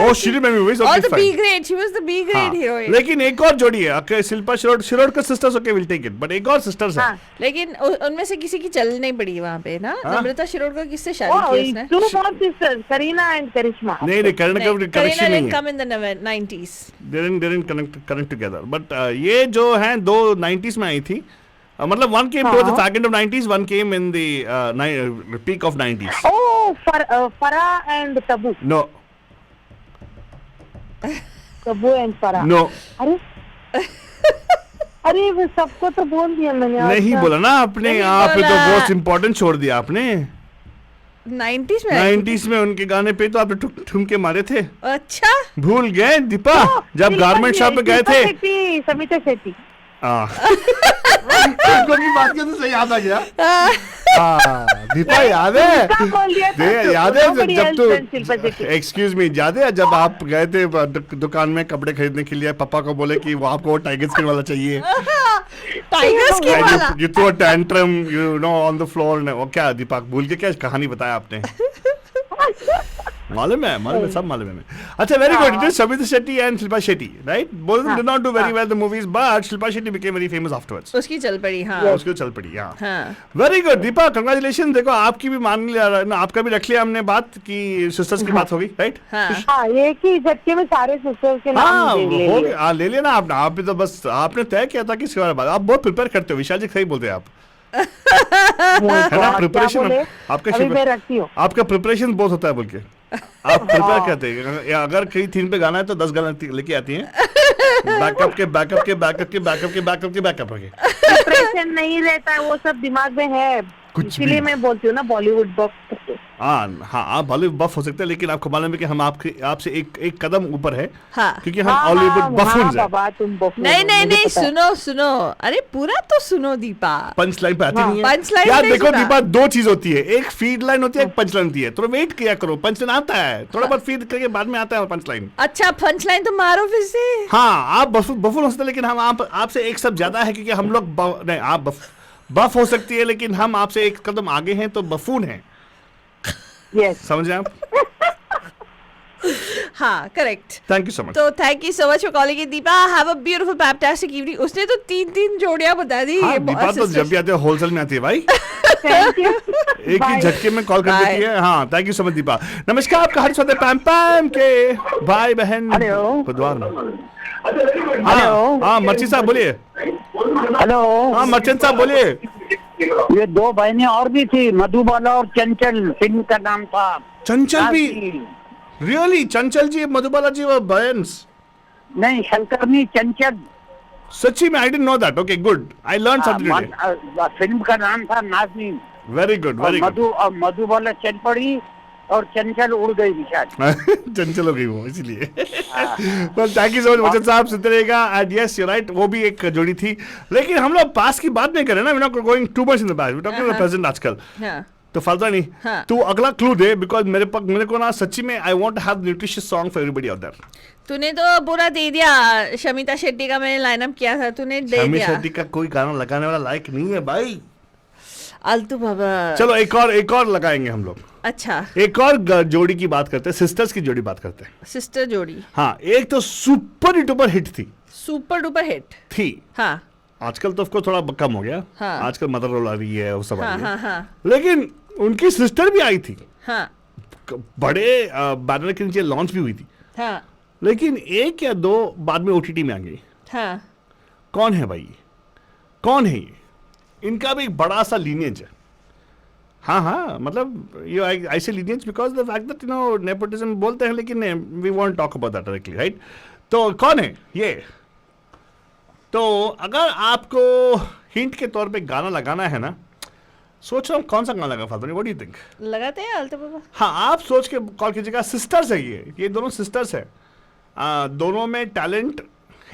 Oh, she did many movies. All the B grade, she was the B grade heroine. लेकिन एक और जोड़ी है, Shilpa Shirodkar sisters, okay will take it, but एक और sisters है। लेकिन उनमें से किसी की चल नहीं पड़ी वहाँ पे ना। नम्रता शिरोडकर किससे शादी की उसने? Two more sisters, Kareena and Karishma. नहीं, Kareena didn't come in the 90s. They didn't connect together. But ये जो हैं 2 90s में आई थी, मतलब one came towards the fag end of 90s, one came in the peak of 90s. Oh, Farah and Tabu. No. Tabu and Farah. No. अरे वो सबको तो बोल दिया मैंने। नहीं बोला ना आपने, आप तो बहुत इम्पोर्टेंट छोड़ दिया आपने। 90s में उनके गाने पे तो आपने ठुमके मारे थे। अच्छा, भूल गए दीपा, जब गारमेंट शॉप पे गए थे। समिता शेट्टी। उनको भी बात किया तो सही याद आ गया। दीपा याद है, याद है जब तू, एक्सक्यूज मी, याद है जब आप गए थे दुकान में कपड़े खरीदने के लिए, पापा को बोले कि वो आपको टाइगर स्किन वाला चाहिए। टाइगर स्किन वाला? You threw a tantrum, you know, on the floor. वो क्या दीपा, भूल के क्या कहानी बताया आपने? मालूम है, सब मालूम है। अच्छा, very good. It is Samita Shetty and Shilpa Shetty, right? Both of them did not do very well in the movies, but Shilpa Shetty became very famous afterwards. उसकी चल पड़ी, हाँ। उसकी चल पड़ी, हाँ। Very good, Deepa, congratulations। देखो, आपकी भी मान लिया ना, आपका भी रख लिया हमने बात की सिस्टर्स की बात होगी, right? हाँ, एक ही झटके में सारे सिस्टर्स के नाम हो गए। ले लेना आपने, आप भी तो बस आपने तय किया था कि इसके बारे में। आप बहुत प्रिपेयर करते हो विशाल जी, सही बोलते हैं आप। है ना, प्रिपरेशन आपका प्रिपरेशन बहुत होता है बोल के आप प्रिपेयर करते हैं। अगर कहीं थीम पे गाना है तो 10 गाना लेके आती हैं, बैकअप के प्रिपरेशन नहीं रहता है, वो सब दिमाग में है, इसलिए मैं बोलती हूँ ना बॉलीवुड बफ। हाँ, आप बॉलीवुड बफ हो सकते हैं, लेकिन आपको मालूम है कि हम आपसे एक कदम ऊपर है, क्योंकि हम हॉलीवुड बफून्स हैं। नहीं, सुनो, अरे पूरा तो सुनो दीपा। पंच लाइन पे आती नहीं है यार। देखो दीपा, 2 चीज होती है, एक फीड लाइन होती है, एक पंच लाइन होती है। थोड़ा वेट किया करो, पंच लाइन आता है, थोड़ा बहुत फीड करके बाद में आता है पंच लाइन। अच्छा, पंच लाइन तो मारो फिर से। हाँ, आप बफून हो सकते हैं, लेकिन हम आपसे एक सब ज्यादा है, क्योंकि हम लोग नहीं, आप बफ हो सकती है, लेकिन हम आपसे एक कदम आगे हैं, तो बफून हैं। समझे आप? हाँ, correct. Thank you so much. तो thank you so much for calling in Deepa. Have a beautiful fantastic evening. उसने तो 3 जोड़ियां बता दी। दीपा तो जब भी आते हैं होलसेल में आती है भाई। एक ही झटके में कॉल कर देती है। हाँ, thank you so much Deepa. नमस्कार, आपका हर स्वागत है पैम पैम के भाई बहन बुधवार में। हाँ, मर्ची साहब बोलिए। हेलो। हाँ, मर्चेंट साहब बोलिए। ये 2 बहनें और भी थी, मधुबाला और चंचल, फिल्म का नाम था। चंचल भी? रियली? चंचल जी, मधुबाला जी वो बहन्स? नहीं, शंकरनी, चंचल। सच्ची में I didn't know that. Okay, good. I learned something today. Film का नाम था Nazneen. Very good, very good. मधु बोले चल पड़ी और चंचल उड़ गई बेचारी। चंचल हो गई वो इसलिए। Well, thank you so much वचन साहब, सुनते रहेगा। And yes, you're right, वो भी एक जोड़ी थी। लेकिन हम लोग पास की बात नहीं कर रहे ना, we're not going too much in the past, we're talking about the present आजकल। तो फालतू नहीं। तू अगला क्लू दे, because मेरे को ना सच्ची में I want to have nutritious song for everybody out there। तूने तो पूरा दे दिया। शमिता शेट्टी का मैंने लाइनअप किया था, तूने दे दिया। शमिता शेट्टी का कोई गाना लगाने वाला लायक नहीं है भाई। आलतू बाबा। चलो एक और लगाएंगे हम लोग। अच्छा, एक और जोड़ी की बात करते हैं, सिस्टर्स की जोड़ी बात करते हैं। सिस्टर जोड़ी। हाँ, एक तो सुपर डुपर हिट थी। सुपर डुपर हिट थी। हाँ। आजकल तो उसको थोड़ा कम हो गया। हाँ। आजकल मदर रोल आ रही है, वो सब आ रही है। हाँ। लेकिन उनकी सिस्टर भी आई थी। हाँ। बड़े बैनर के नीचे लॉन्च भी हुई थी। हाँ। लेकिन एक या दो बाद में OTT में आ गई। हाँ। कौन है भाई, कौन है ये? इनका भी एक बड़ा सा लीनियज है। हाँ, मतलब ये I say lineage because the fact that nepotism बोलते हैं, लेकिन we won't talk about that directly, right? तो कौन है ये? तो अगर आपको हिंट के तौर पे गाना लगाना है ना, सोच रहा हूँ कौन सा गाना लगा father, what do you think? लगाते हैं आलतू बाबा। हाँ, आप सोच के कॉल कीजिएगा। सिस्टर्स है ये दोनों सिस्टर्स है। दोनों में टैलेंट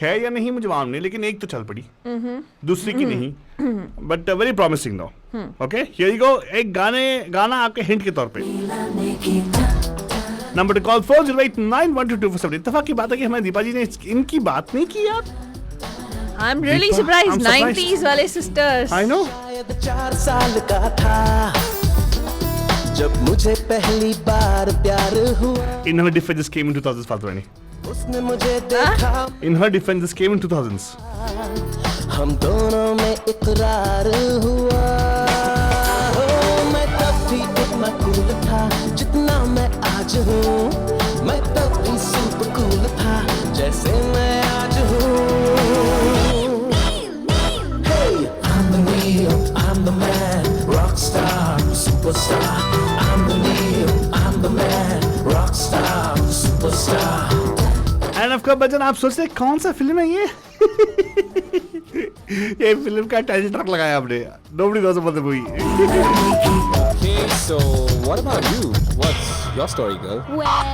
है या नहीं मुझे मालूम नहीं, लेकिन एक तो चल पड़ी, दूसरी की नहीं, but very promising no. Okay, here you go. एक गाना आपके हिंट के तौर पे। Number two call 4089122470। इत्तेफाक की बात है कि हमारे दीपा जी ने इनकी बात नहीं की यार। I'm really surprised. 90s वाले sisters. I know. 4 साल का था जब मुझे पहली बार प्यार हुआ। In her defense, this came in 2000s, Faltwani. उसने मुझे देखा। In her defense, this came in 2000s. हम दोनों में इकरार हुआ। मैं तब भी इतना कूल था जितना मैं आज हूँ। मैं तब भी सुपर कूल था जैसे मैं आज हूँ। I'm the man, rock star, superstar. I'm the Neil, I'm the man, rock star, superstar. And of course, Bachchan आप सोचते कौन सा फिल्म है ये? ये फिल्म का टाइटल ट्रैक लगाया आपने। Nobody knows about the movie. Okay, so what about you? What's your story, girl? Well,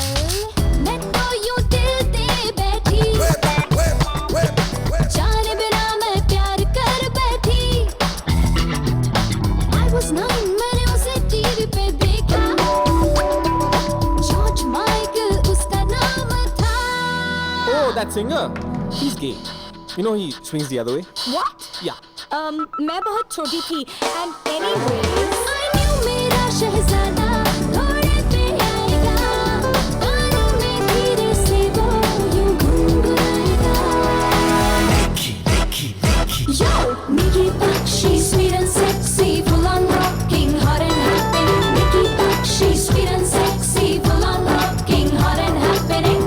मैं तो यूं दिल दे बैठी, जाने बिना मैं प्यार कर बैठी। I was 9, मैंने उसे टीवी पे देखा, जॉर्ज माइकल उसका नाम था। Oh, that singer. He's gay. You know he swings the other way. What? Yeah. मैं बहुत छोटी थी and anyways I knew मेरा शहजादा घोड़े पे आएगा, गानों में धीरे से वो यूं गुनगुनाएगा। Yo, Nikki Buck, she's sweet and sexy, full on rocking, hot and happening. Nikki Buck, she's sweet and sexy, full on rocking, hot and happening.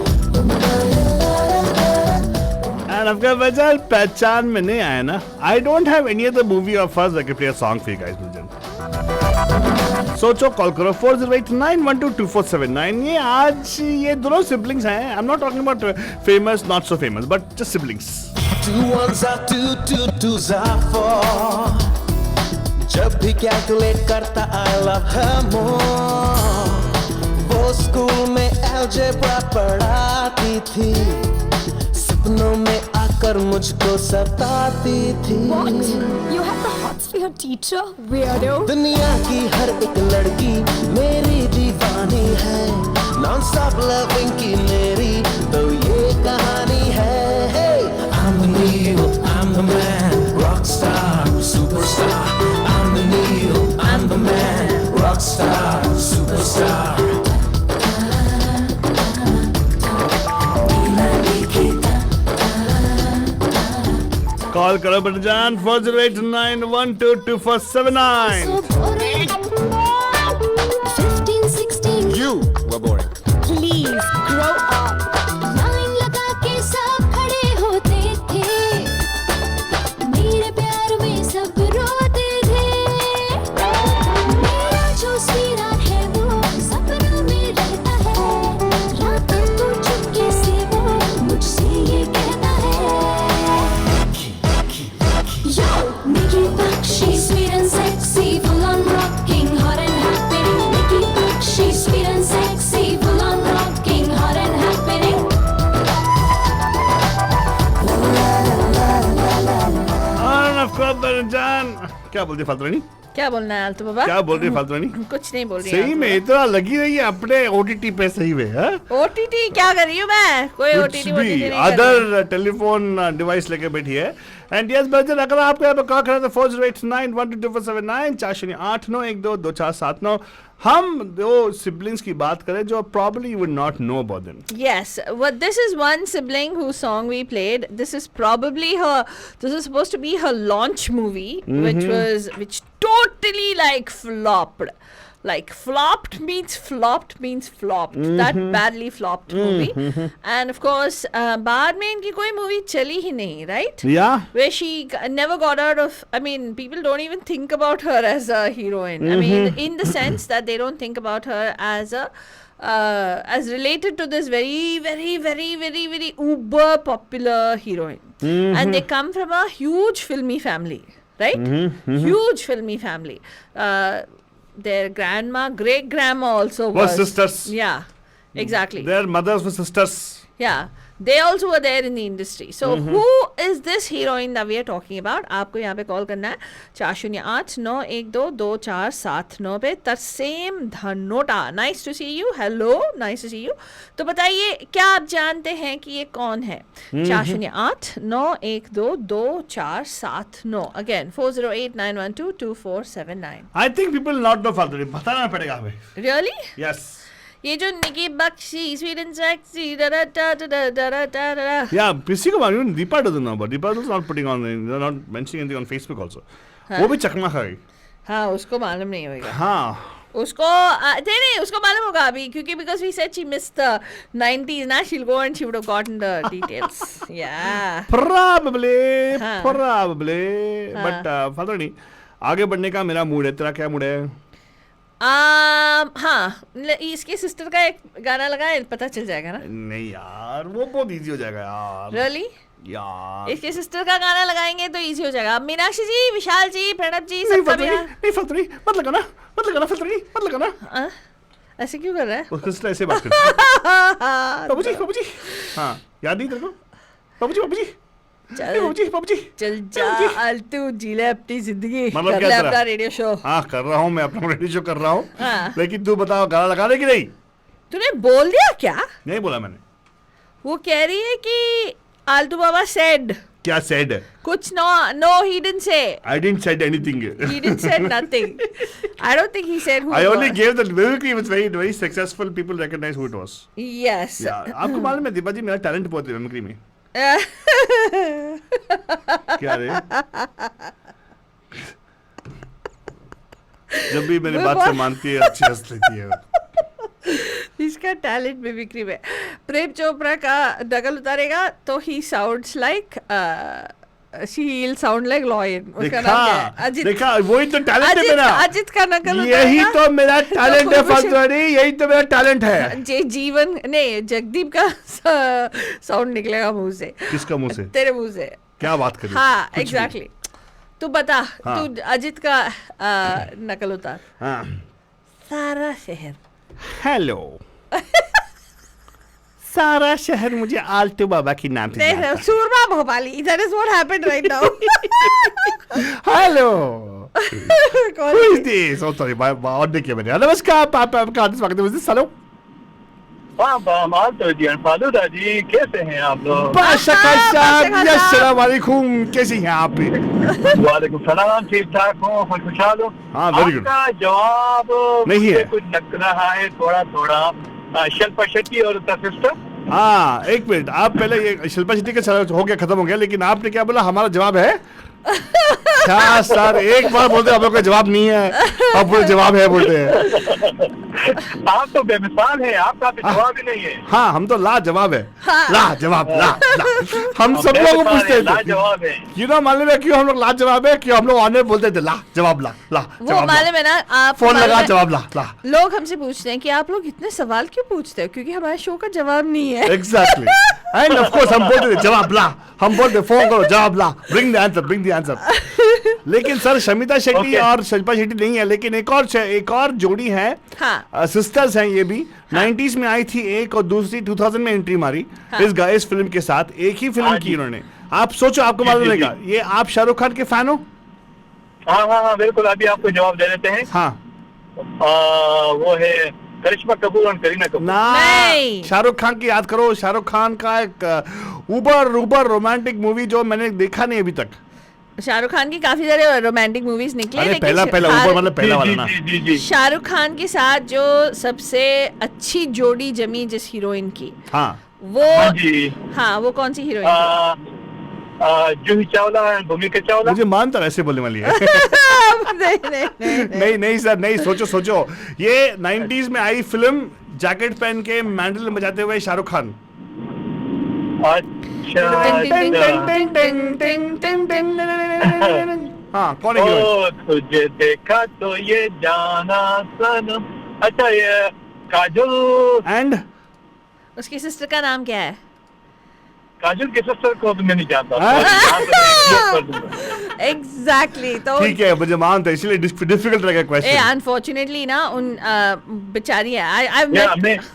And of course, Bachchan पहचान में नहीं आया ना। I don't have any other movie of hers that can play a song for you guys, Bachchan. सोचो, call करो 4089122479। ये आज ये दोनों सिबलिंग्स हैं। I'm not talking about famous, not so famous, but just siblings. 2 1s are 2, 2 2s are 4. जब भी calculate करता I love her more. वो स्कूल में अलजेब्रा पढ़ाती थी, सपनों में आकर मुझको सताती थी। What? You have the hots for your teacher, weirdo. दुनिया की हर एक लड़की मेरी दीवानी है, नॉन स्टॉप लविंग की मेरी तो ये कहानी है। Hey, I'm the Neil, I'm the man, rock star, superstar. I'm the Neil, I'm the man, rock star, superstar. Call करो Bachchan 4089122479। 15, 16. You were boring. Please grow up. Line लगा के सब खड़े होते थे, मेरे प्यार में सब रोते थे। मेरा जो सीरा है वो सपनों में रहता है, रातों को चुपके से वो मुझसे ये कहता है। जान क्या बोलते फालतू रानी? क्या बोलना है आलतू बाबा? क्या बोल रही फालतू रानी? कुछ नहीं बोल रही। सही में इतना लगी रही है अपने ओटीटी पे सही में? ओटीटी क्या कर रही हूँ मैं? कोई ओटीटी नहीं अदर टेलीफोन डिवाइस लेके बैठी है। एंड यस बच्चन, अगर आपको यहाँ पे कॉल करना है 4089122479 4089122479। हम दो सिबलिंग्स की बात करें जो probably you would not know about them. Yes, well, this is one sibling whose song we played. This is supposed to be her launch movie, which totally like flopped. Like flopped means flopped. That badly flopped movie. And of course, बाद में इनकी कोई movie चली ही नहीं, right? Yeah. Where she never got out of. I mean, people don't even think about her as a heroine. I mean, in the sense that they don't think about her as a as related to this very, very, very, very, very uber popular heroine. And they come from a huge filmy family, right? Huge filmy family. Their grandma, great grandma also was sisters. Yeah, exactly. Their mothers were sisters. Yeah, they also were there in the industry. So who is this heroine that we are talking about? आपको यहाँ पे call करना है 4089122479 पे। Tarsem Dhanota, nice to see you. Hello, nice to see you. तो बताइए, क्या आप जानते हैं कि ये कौन है? 4089122479। Again 4089122479। I think people not know फालतू रानी, बताना पड़ेगा हमें। Really? Yes. ये जो Nikki Bakshi, sweet and sexy, da da da da da da da da. Yeah, किसी को मालूम नहीं, Deepa doesn't know, but Deepa is not putting on, they're not mentioning anything on Facebook also. वो भी चकमा खा गई। हाँ, उसको मालूम नहीं होगा। हाँ। उसको नहीं, उसको मालूम होगा अभी, क्योंकि because we said she missed the 90s, ना she'll go and she would have gotten the details. Yeah. Probably. But फालतू रानी, आगे बढ़ने का मेरा मूड है, तेरा क्या मूड है? हाँ, इसके सिस्टर का एक गाना लगाए, पता चल जाएगा ना? नहीं यार, वो बहुत इजी हो जाएगा यार। Really? यार, इसके सिस्टर का गाना लगाएंगे तो इजी हो जाएगा। मीनाक्षी जी, विशाल जी, प्रणब जी, नहीं सबका नहीं फालतू रानी, मत लगाना फालतू रानी, मत लगाना। ऐसे क्यों कर रहा है? उसके सिस्टर ऐसे बात करती है। बाबूजी, हाँ, याद नहीं तेरे को? बाबूजी, चल जा आलतू, जी ले अपनी जिंदगी, मतलब कर ले अपना रेडियो शो। हाँ, कर रहा हूँ, मैं अपना रेडियो शो कर रहा हूँ। लेकिन तू बताओ, गाना लगा रही कि नहीं? तूने बोल दिया क्या? नहीं बोला मैंने। वो कह रही है कि आलतू बाबा said. क्या said? कुछ no, he didn't say. I didn't said anything. He didn't say nothing. I don't think he said who I it only was. gave the mimicry. It was very, very successful. People recognize who it was. Yes. Yeah. आपको मालूम है दीपा जी, मेरा talent बहुत है mimicry में। क्या रे? जब भी मेरी बात से मानती है, अच्छी हंस लेती है। इसका टैलेंट मिमिक्री में। प्रेम चोपड़ा का नकल उतारेगा तो he sounds like she'll sound like Loyan. उसका नाम क्या है? अजित। देखा, वही तो टैलेंट है मेरा। अजित का नकल उतारेगा। यही तो मेरा टैलेंट है फालतू रानी, यही तो मेरा टैलेंट है। जीवन नहीं, जगदीप का साउंड निकलेगा मुंह से। किसका मुंह से? तेरे मुंह से। क्या बात कर रही है? हाँ, एग्जैक्टली। तू बता, हाँ। तू अजित का नकल उतार। हाँ। सारा शहर। हेलो। सारा शहर मुझे आलतू बाबा की नाम से जानता है। Soorma Bhopali, that is what happened right now. Hello. Who is this? Oh sorry, और देखिए मैंने। नमस्कार, आपका स्वागत है। हेलो। फालूदा जी, कैसे हैं आप लोग? अस्सलाम वालेकुम, कैसे हैं आप? वालेकुम सलाम, ठीक ठाक हूँ, खुशहाल हूँ। हाँ, वेरी गुड। आपका जवाब नहीं है, कुछ लग रहा है थोड़ा शिल्पा शेट्टी और उसका सिस्टर। हाँ, एक मिनट, आप पहले ये शिल्पा शेट्टी का हो गया, खत्म हो गया, लेकिन आपने क्या बोला? हमारा जवाब है। क्या सर, एक बार बोलते हम लोग का जवाब नहीं है, अब पूरे जवाब है बोलते हैं। आप तो बेमिसाल हैं, आपका भी जवाब ही नहीं है। हाँ, हम तो ला जवाब है। ला जवाब, ला हम सब लोग को पूछते थे, क्यों ना मालूम है क्यों हम लोग ला जवाब है? क्यों हम लोग ऑनर बोलते थे ला जवाब, ला वो मालूम है ना, आप फोन लगा जवाब ला। लोग हमसे पूछते हैं कि आप लोग इतने सवाल क्यों पूछते हो, क्योंकि हमारे शो का जवाब नहीं है। एग्जैक्टली, एंड ऑफ कोर्स हम बोलते थे जवाब ला, हम बोलते फोन करो जवाब ला, ब्रिंग द आंसर। लेकिन सर, शमिता शेट्टी और शिल्पा शेट्टी नहीं है, लेकिन एक और जोड़ी है। हाँ। सिस्टर्स हैं ये भी। 90s में आई थी एक, और दूसरी 2000 में एंट्री मारी। इस फिल्म के साथ एक ही फिल्म की उन्होंने। आप सोचो, आपको मालूम रहेगा, ये आप शाहरुख खान के फैन हो? हाँ बिल्कुल, अभी आपको जवाब दे देते हैं। हाँ वो है करिश्मा कपूर और करीना कपूर। नहीं। शाहरुख खान की याद करो। शाहरुख खान का एक उबर रोमांटिक मूवी जो मैंने देखा नहीं अभी तक। शाहरुख खान की काफी सारे रोमांटिक मूवीज निकले, अरे लेकिन पहला उबर मतलब पहला वाला ना। जी। शाहरुख खान के साथ जो सबसे अच्छी जोड़ी जमी जिस हीरोइन की, हाँ वो जी। हाँ, वो कौन सी हीरोइन थी? जूही चावला एंड भूमिका चावला। मुझे मानता ऐसे बोलने वाली है। नहीं सर, नहीं, सोचो ये 90s में आई फिल्म, जैकेट पहन के मैंडल बजाते हुए शाहरुख खान। हाँ, कौन है हीरोइन? तुझे देखा तो ये जाना सनम। अच्छा, ये काजल। एंड उसकी सिस्टर का नाम क्या है? काजल के सिस्टर को तो मैं नहीं जानता। एग्जैक्टली। तो ठीक है, मुझे मानता है, इसलिए डिफिकल्ट रहेगा क्वेश्चन। अनफॉर्चुनेटली ना उन बेचारी है,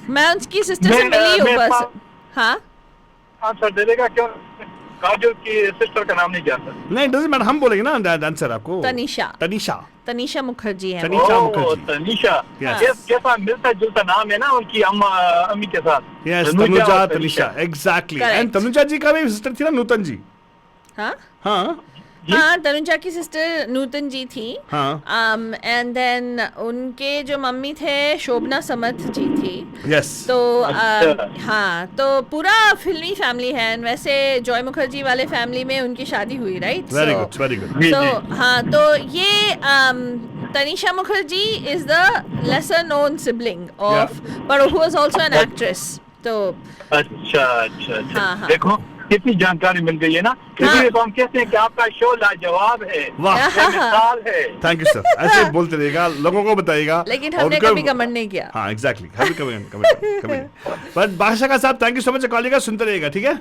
मैं उसकी सिस्टर से मैं- मिली हूँ मैं बस। पा- हाँ आंसर दे देगा क्यों? काजल की सिस्टर का नाम नहीं जानता। नहीं, डजंट मैटर, हम बोलेंगे ना आंसर आपको। तनीषा मुखर्जी है। तनीषा मुखर्जी। तनीषा, Yes. जैसा मिलता जुलता नाम है ना उनकी अम्मी के साथ। यस, तनुजा तनुजा और Tanisha, exactly. Correct. And Tanuja ji का भी सिस्टर थी ना, नूतन जी। हाँ हाँ हाँ, तनुजा की सिस्टर नूतन जी थी। हाँ। एंड देन उनके जो मम्मी थे शोभना समर्थ जी थी। यस। तो अच्छा। हाँ, तो पूरा फिल्मी फैमिली है। And वैसे जॉय मुखर्जी वाले फैमिली में उनकी शादी हुई, right? Very good, very good. तो हाँ, तो ये Tanisha Mukherjee is the lesser known sibling of, but who was also an actress. तो अच्छा। हाँ। देखो कितनी जानकारी मिल गई है ना। इसलिए तो हम कहते हैं कि आपका शो लाजवाब है। वाह, मिसाल है। Thank you sir. ऐसे बोलते रहेगा, लोगों को बताइएगा। लेकिन और हमने उनको- कभी कमेंट नहीं किया। हाँ, एग्जैक्टली, कभी। बट बादशाह का साहब, thank you so much for calling, सुनते रहेगा, ठीक है?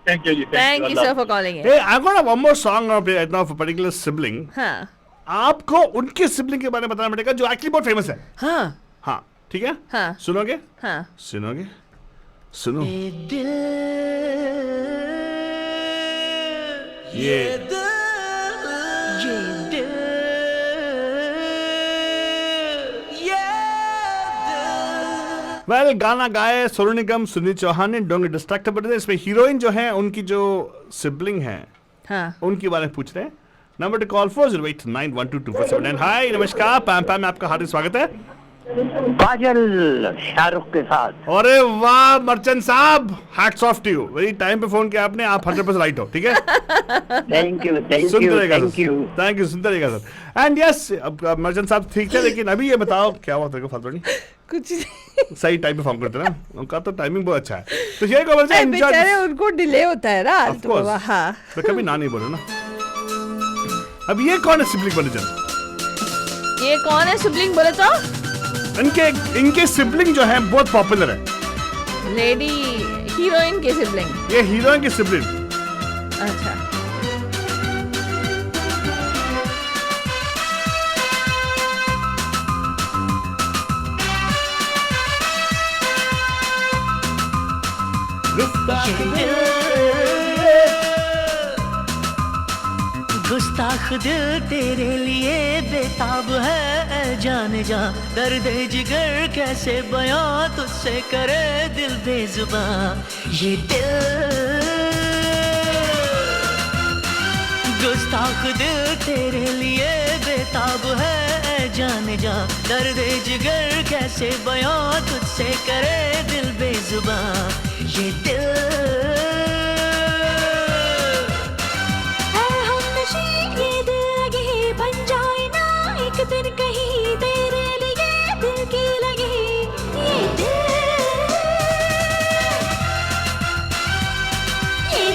थैंक यू जी। Thank you sir for calling. Hey, I got one more song of a particular sibling. हाँ आपको उनके सिबलिंग के बारे में बताना पड़ेगा जो एक्चुअली बहुत फेमस है। हाँ, ठीक है? हाँ। सुनोगे? हाँ। सुनो। वेल, गाना गाए सोनू निगम, सुनील चौहान ने। Don't get distracted. बट इसमें हीरोइन जो है, उनकी जो सिबलिंग है, हाँ, उनके बारे में पूछ रहे हैं। Number two call 4089122479। हाय, नमस्कार, पैम पैम में आपका हार्दिक स्वागत है। काजल शाहरुख के साथ। अरे वाह मर्चेंट साहब, hats off to you. Very time पे फोन किया आपने, आप 100% राइट हो, ठीक है? थैंक यू थैंक यू, सुनते रहेगा सर। एंड यस, अब मर्चेंट साहब ठीक थे, लेकिन अभी ये बताओ क्या हुआ तेरे को? फालतू नहीं, कुछ सही टाइम पे फोन करते ना, उनका तो टाइमिंग बहुत अच्छा है। तो ये को बोलते हैं बेचारे, उनको डिले होता है ना। Of course. हाँ, तो कभी ना नहीं बोलो ना। अब ये कौन है सिबलिंग मैनेजर? ये कौन है सिबलिंग बोले तो? इनके सिबलिंग जो है बहुत पॉपुलर है। लेडी हीरोइन के सिबलिंग। ये हीरोइन की सिबलिंग। अच्छा, गुस्ताख दिल तेरे लिए बेताब है, जाने जा दर्द जिगर कैसे बयां तुझसे करे दिल बेजुबान। ये दिल गुस्ताख दिल तेरे लिए बेताब है, जाने जा दर्द जिगर कैसे बयां तुझसे करे दिल बेजुबान। ये दिल दिन कहीं तेरे लिए दिल की लगी ये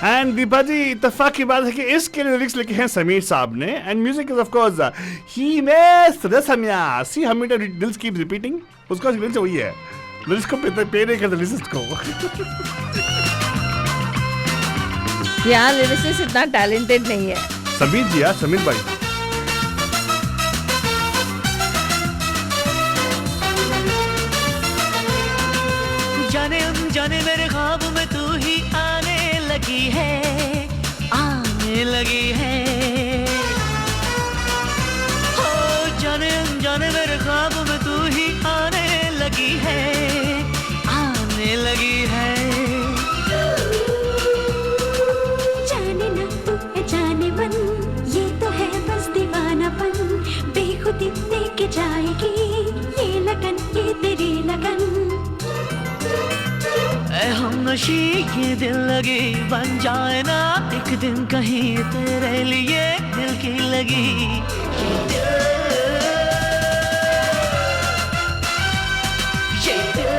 एंड दीपा जी, इत्तेफाक की बात है कि इसके लिरिक्स लिखे हैं समीर साहब ने। And music is of course ही मिस रसमिया सी हमी दिल्स कीप रिपीटिंग। उसका लिरिक्स वही है, लिरिक्स को पे नहीं करते लिरिक्स को। यहाँ लिरिसिस्ट इतना टैलेंटेड नहीं है। समीर जी, यार समीर भाई। जाने अनजाने मेरे ख्वाब में तू ही आने लगी है, आने लगी ये दिल लगी बन जाए ना एक दिन कहीं तेरे लिए दिल की लगी ये दिल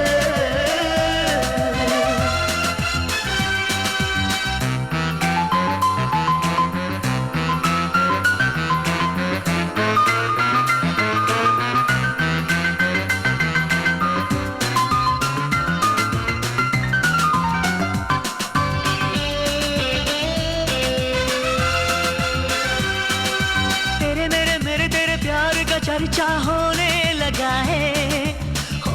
चर्चा होने लगा है ओ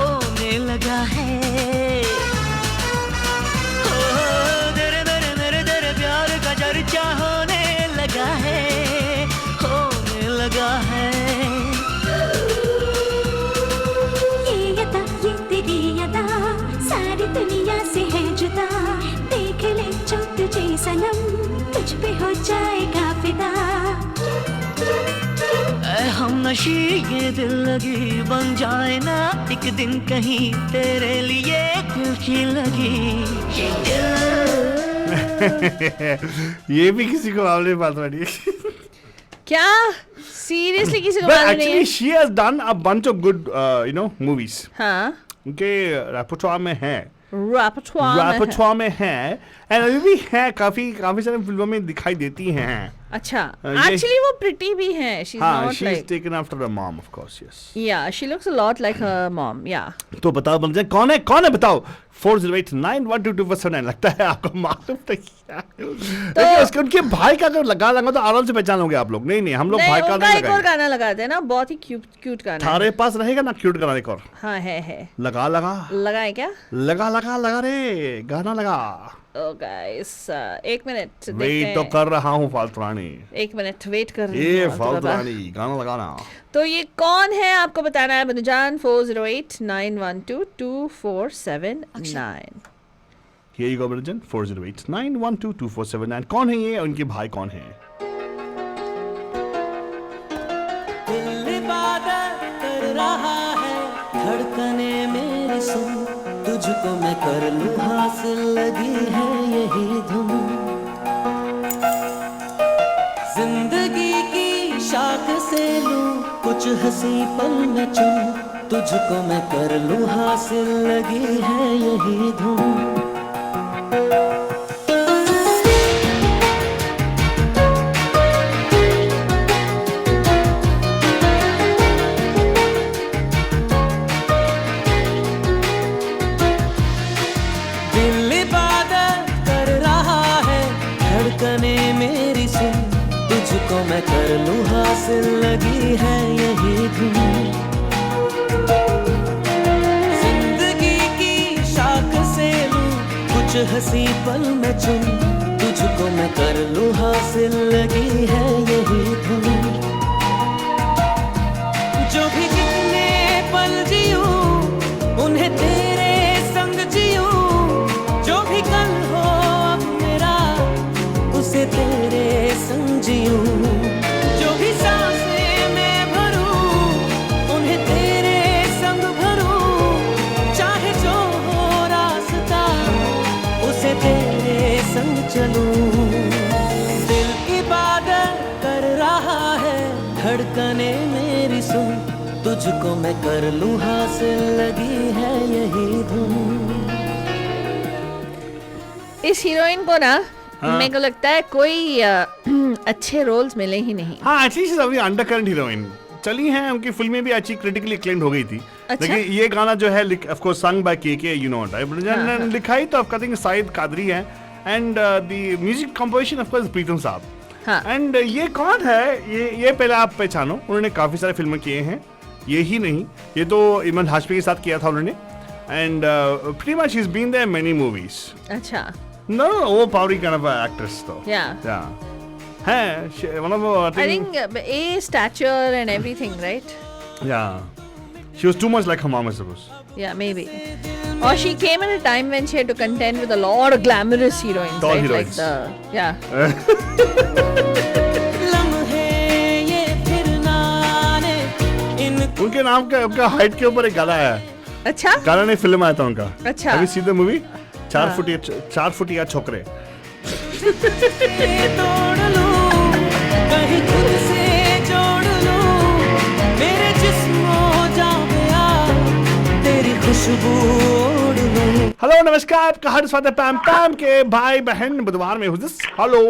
तेरे प्यार का चर्चा होने लगा है ये अदा ये तेरी अदा सारी दुनिया से है जुदा देख ले जो तुझे सनम तुझ पे हो जाएगा फिदा हम नशी ये दिल लगी बन जाए ना एक दिन कहीं तेरे लिए दिल की लगी ये दिल ये भी किसी को मालूम नहीं बात वाली क्या सीरियसली किसी को मालूम नहीं है? Actually, she has done a bunch of good, movies. हाँ उनके रेpertoire में है. रेpertoire में है and अभी भी है काफी सारी फिल्मों में दिखाई देती हैं. अच्छा एक्चुअली वो प्रिटी भी है she's हाँ, not she's like taken after her mom, of course, yes. yeah she looks a lot like her mom yeah तो बताओ बंदे कौन है बताओ 4089122279 लगता है आपको मालूम नहीं उसके उनके भाई का अगर लगा तो आराम से पहचान लोगे आप लोग नहीं हम लोग भाई का नहीं एक और गाना लगाते हैं ना बहुत ही क्यूट गाना थारे पास रहेगा ना क्यूट गाना एक और हाँ है लगाए क्या लगा रे गाना लगा Oh guys, एक मिनट वेट तो कर रहा हूँ फालतूरानी एक मिनट वेट कर रही ये हूँ फालतूरानी गाना लगाना तो ये कौन है आपको बताना है बनुजान 4089122479 Here you go बनुजान 4089122479 कौन है ये उनके भाई कौन है दिल इबादत कर रहा है धड़कने मेरी सुन तुझको मैं कर लूं हासिल लगी है यही धुन जिंदगी की शाख से लूं कुछ हंसी पल में चुन तुझको मैं कर लूं हासिल लगी है यही धुन मेरी सुन तुझको मैं कर लूं हासिल लगी है यही धुन जिंदगी की शाख से लूं कुछ हंसी पल में चुन तुझको मैं कर लूं हासिल लगी है यही धुन जो भी जितने पल जियूं उन्हें तेरे संग जियूं जो भी कल हो अब मेरा उसे तेरे संग जियूं जो भी सांसें मैं भरूं उन्हें तेरे संग भरूं चाहे जो हो रास्ता उसे तेरे संग चलूं दिल इबादत कर रहा है धड़कने मेरी सुन तुझको मैं कर लूं हासिल लगी है यही धुन इस हीरोइन को ना मेरे को लगता है कोई अच्छे रोल्स मिले ही नहीं हाँ एटलीस्ट अभी अंडरकरेंट हीरोइन चली हैं उनकी फिल्में भी अच्छी क्रिटिकली एक्लेम्ड हो गई थी अच्छा? लेकिन ये गाना जो है of course sung by KK you know right लिखाई तो आई थिंक साइद कादरी है and the music composition of course Pritam sahab and ये कौन है ये पहले आप पहचानो उन्होंने काफी सारे फिल्में किए हैं ये ही नहीं ये तो इमरान हाशमी के साथ किया था उन्होंने and pretty much he is been there many movies अच्छा No, वो Pavri kind of actress though. Yeah. है one of I think a stature and everything, right? Yeah. She was too much like her mom, I suppose. Yeah, maybe. Or she came at a time when she had to contend with a lot of glamorous heroines, Tall right? heroines. Like the yeah. उनके नाम का height के ऊपर एक गाना है अच्छा गाना नहीं फिल्म आया था उनका अच्छा Have you seen the movie? चार फुटिया छोकरे। तोड़ लूं, कहीं खुद से जोड़ लूं, मेरे जिस्म हो जाऊंगा, तेरी खुशबू ओढ़ लूं। हेलो नमस्कार, आपका हर स्वागत है पैम पैम के भाई बहन बुधवार में। Hello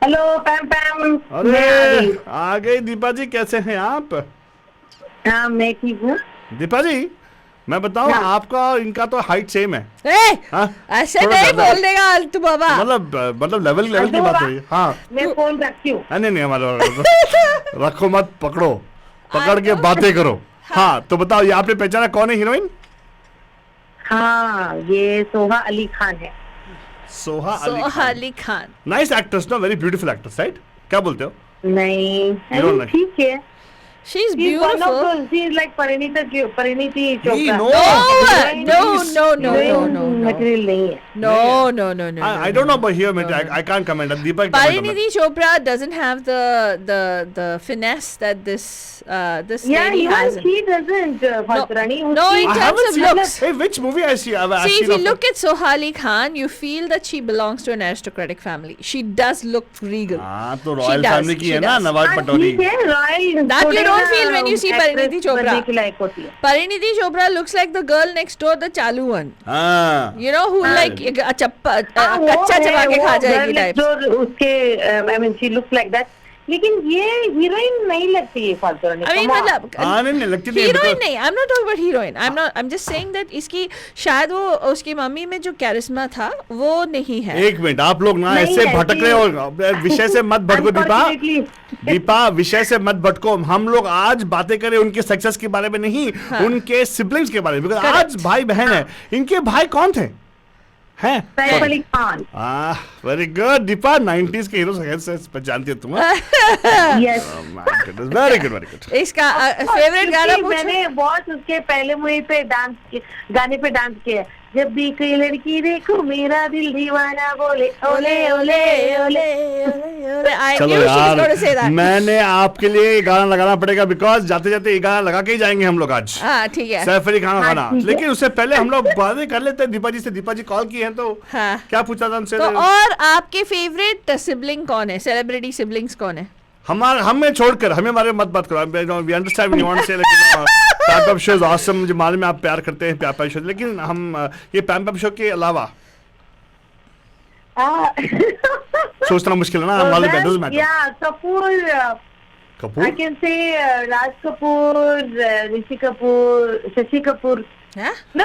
hello Pam पैम। अरे आ गई दीपा जी, कैसे हैं आप? हाँ मैं ठीक हूँ। दीपा जी मैं बताऊं, आपका इनका तो हाइट सेम है। ऐसे नहीं बोल देगा तू बाबा। मतलब लेवल की बात है। हाँ मैं फोन रखती हूँ। नहीं हमारा रखो मत, पकड़ के बातें करो। हाँ तो बताओ, ये आपने पहचाना कौन है हीरोइन? हाँ ये सोहा अली खान है। Soha Ali Khan. Nice actress, know very beautiful actress, right? क्या बोलते हो? नहीं ठीक है। She's beautiful. She's like Pariniti Chopra. No. Material नहीं है. No. I don't know about here, I can't comment. Deepak, Pariniti Chopra doesn't have the finesse that this lady has. She doesn't. No, in terms of looks. Hey, which movie I see? See, if you look at Soha Ali Khan, you feel that she belongs to an aristocratic family. She does look regal. हाँ तो royal family की है ना, Nawaz Pataudi. That you don't feel when you see Pariniti Chopra. Pariniti Chopra looks like the girl next door, the चालू one. You know who like कच्चा चबा के खा जाएगी type. उसके I mean she looks like that. लेकिन ये हीरोइन नहीं लगती है फालतू। I mean मतलब नहीं लगती हीरोइन नहीं। I'm not talking about heroine. I'm just saying that इसकी शायद वो उसकी मम्मी में जो कैरिस्मा था वो नहीं है। एक मिनट, आप लोग ना ऐसे भटक रहे हो, विषय से मत भटको दीपा, विषय से मत भटको। हम लोग आज बातें करें उनके सक्सेस के बारे में नहीं, उनके सिबलिंग्स के बारे में। आज भाई बहन है, इनके भाई कौन थे? Saif Ali Khan. Very good Deepa, 90s के हीरो जानती हो तुम? Yes very good. इसका फेवरेट गाना मैंने बहुत उसके पहले मूवी पे गाने पे डांस किया। जब भी कोई लड़की देखो मेरा दिल दीवाना बोले ओले ओले ओले। चलो यार, मैंने आपके लिए ये गाना लगाना पड़ेगा, बिकॉज जाते जाते ये गाना लगा के ही जाएंगे हम लोग आज। ठीक है, सैफ अली खान गाना। लेकिन उससे पहले हम लोग बातें कर लेते हैं दीपा जी से। दीपा जी कॉल की हैं तो क्या पूछा था उनसे? तो और आपके फेवरेट सिबलिंग कौन है? सेलिब्रिटी सिबलिंग्स कौन है? हमें छोड़कर, हमें बारे में मत करो। We understand when you want to say, लेकिन Pam Pam show is awesome. मुझे मालूम है आप प्यार करते हैं पैम पैम शो, लेकिन हम ये पैम पैम शो के अलावा सोचना मुश्किल है ना। मालूम है, डजंट मैटर। या Kapoor I can say Raj Kapoor, Rishi Kapoor, Shashi Kapoor. No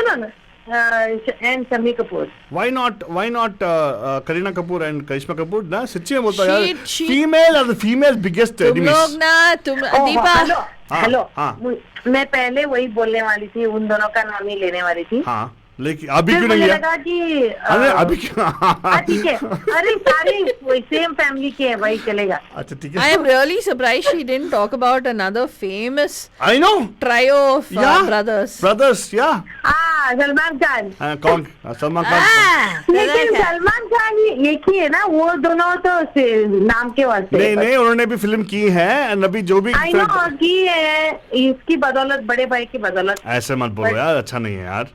and Shami Kapoor. Why not Kareena Kapoor and Karishma Kapoor? ना सच्ची में बोलता यार, female are the female's biggest enemies. तुम लोग ना दीपा। हेलो मैं पहले वही बोलने वाली थी, उन दोनों का नाम ही लेने वाली थी। हाँ लेकिन अभी क्यों नहीं लिया? अरे अभी क्यों? ठीक है, अरे सारे सेम फैमिली के हैं भाई, चलेगा। अच्छा ठीक है। I am really surprised she didn't talk about another famous I know trio of brothers. yeah. Salman Khan. कौन? सलमान खान। लेकिन सलमान खान एक ही है ना, वो दोनों तो नाम के वास्ते। नहीं उन्होंने भी फिल्म की है, अभी जो भी की है इसकी बदौलत, बड़े भाई की बदौलत। ऐसे मत बोलो यार, अच्छा नहीं है यार।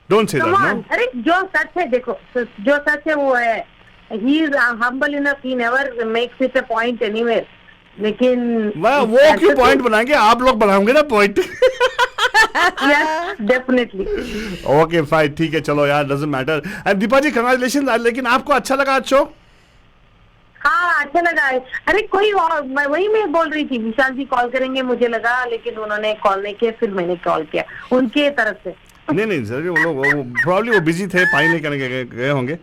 Don't say that, no? अरे जो सच है, देखो जो सच है वो है। He is humble enough, he never makes it a point anywhere. लेकिन वो क्यों पॉइंट बनाएंगे? आप लोग बनाओगे ना point. Yes, definitely. Okay, fine, ठीक है, चलो यार, doesn't matter. And Deepa ji congratulations। लेकिन आपको अच्छा लगा शो? हाँ अच्छा लगा है। अरे कोई और, वही मैं बोल रही थी, विशाल जी कॉल करेंगे मुझे लगा, लेकिन उन्होंने कॉल नहीं किया, फिर मैंने कॉल किया उनके तरफ से। नहीं सर, वो लोग प्रॉब्ली वो बिजी थे, पानी लेकर गए होंगे।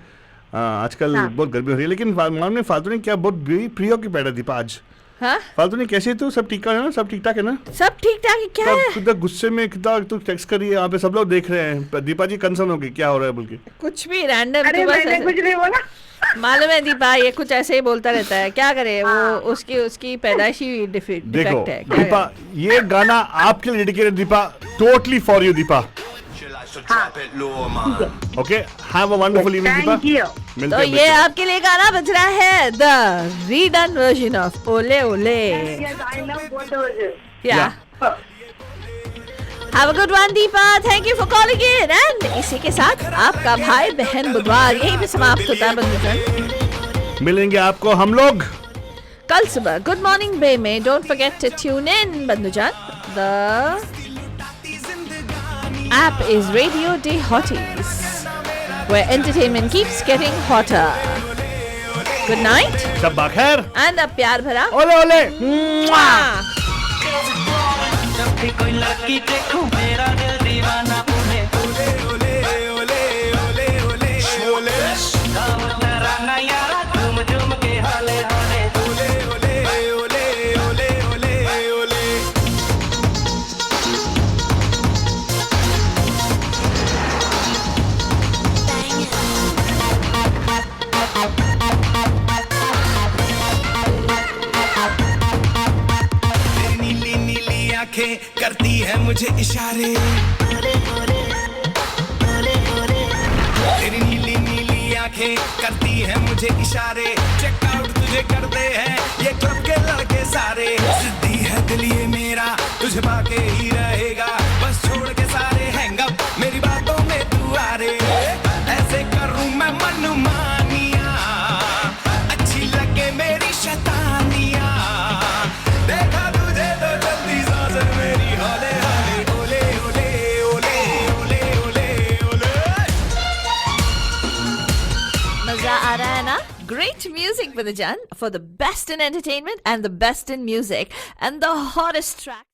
आजकल बहुत गर्मी हो रही है, लेकिन मालूम नहीं फालतू ने क्या बहुत प्रियोक्यूपाइड है दीपा आज। फालतू ने कैसे तू? सब ठीक है ना? सब ठीक ठाक है ना? सब ठीक ठाक है। क्या है? कितना गुस्से में कितना तू टेक्स्ट कर रही है, यहाँ पे सब लोग देख रहे हैं। दीपा जी कंसर्न हो गई, क्या हो रहा है बोल के? कुछ भी रैंडम। अरे मैंने कुछ नहीं बोला। मालूम है दीपा, ये कुछ ऐसे ही बोलता रहता है, क्या करे? वो उसकी पैदाइशी डिफेक्ट है। दीपा ये गाना आपके लिए dedicated Deepa, totally for you Deepa. Okay, have a wonderful evening Deepa. तो ये आपके लिए गाना बज रहा है, द रीडन वर्जन ऑफ ओले ओले। Yes, I love both of you. Yeah. Have a good one, Deepa. Thank you for calling in. And इसी के साथ आपका भाई बहन बुधवार यहीं पे समाप्त होता है बंधुजन। मिलेंगे आपको हम लोग कल सुबह गुड मॉर्निंग बे में। Don't forget to tune in बंधुजन। The app is Radio D Hotties, where entertainment keeps getting hotter. Good night. सब बखैर And अब प्यार भरा ओले ओले जब भी कोई लड़की देखूं मेरा दिल दीवाना उन्हें ओले ओले ओले ओले ओले ओले तराना यारा झूम झूम के हाले हाले ओले ओले ओले ओले ओले ओले नीली नीली आंखें करती है मुझे इशारे तेरी नीली नीली आंखें करती है मुझे इशारे चेकआउट तुझे करते हैं ये क्लब के लड़के सारे जिद्दी है दिल ये मेरा तुझे पाके ही रहेगा बस छोड़ के सारे हैंगअप मेरी बातों में तू आ रे ऐसे करूं मैं मनमानिया अच्छी लगे मेरी शैतानिया देखा तुझे तो जल्दी सांसें मेरी हौले हौले ओले ओले ओले ओले ओले ओले मजा आ रहा है ना? Great music, Banajan, for the best in entertainment and the best in music and the hottest track.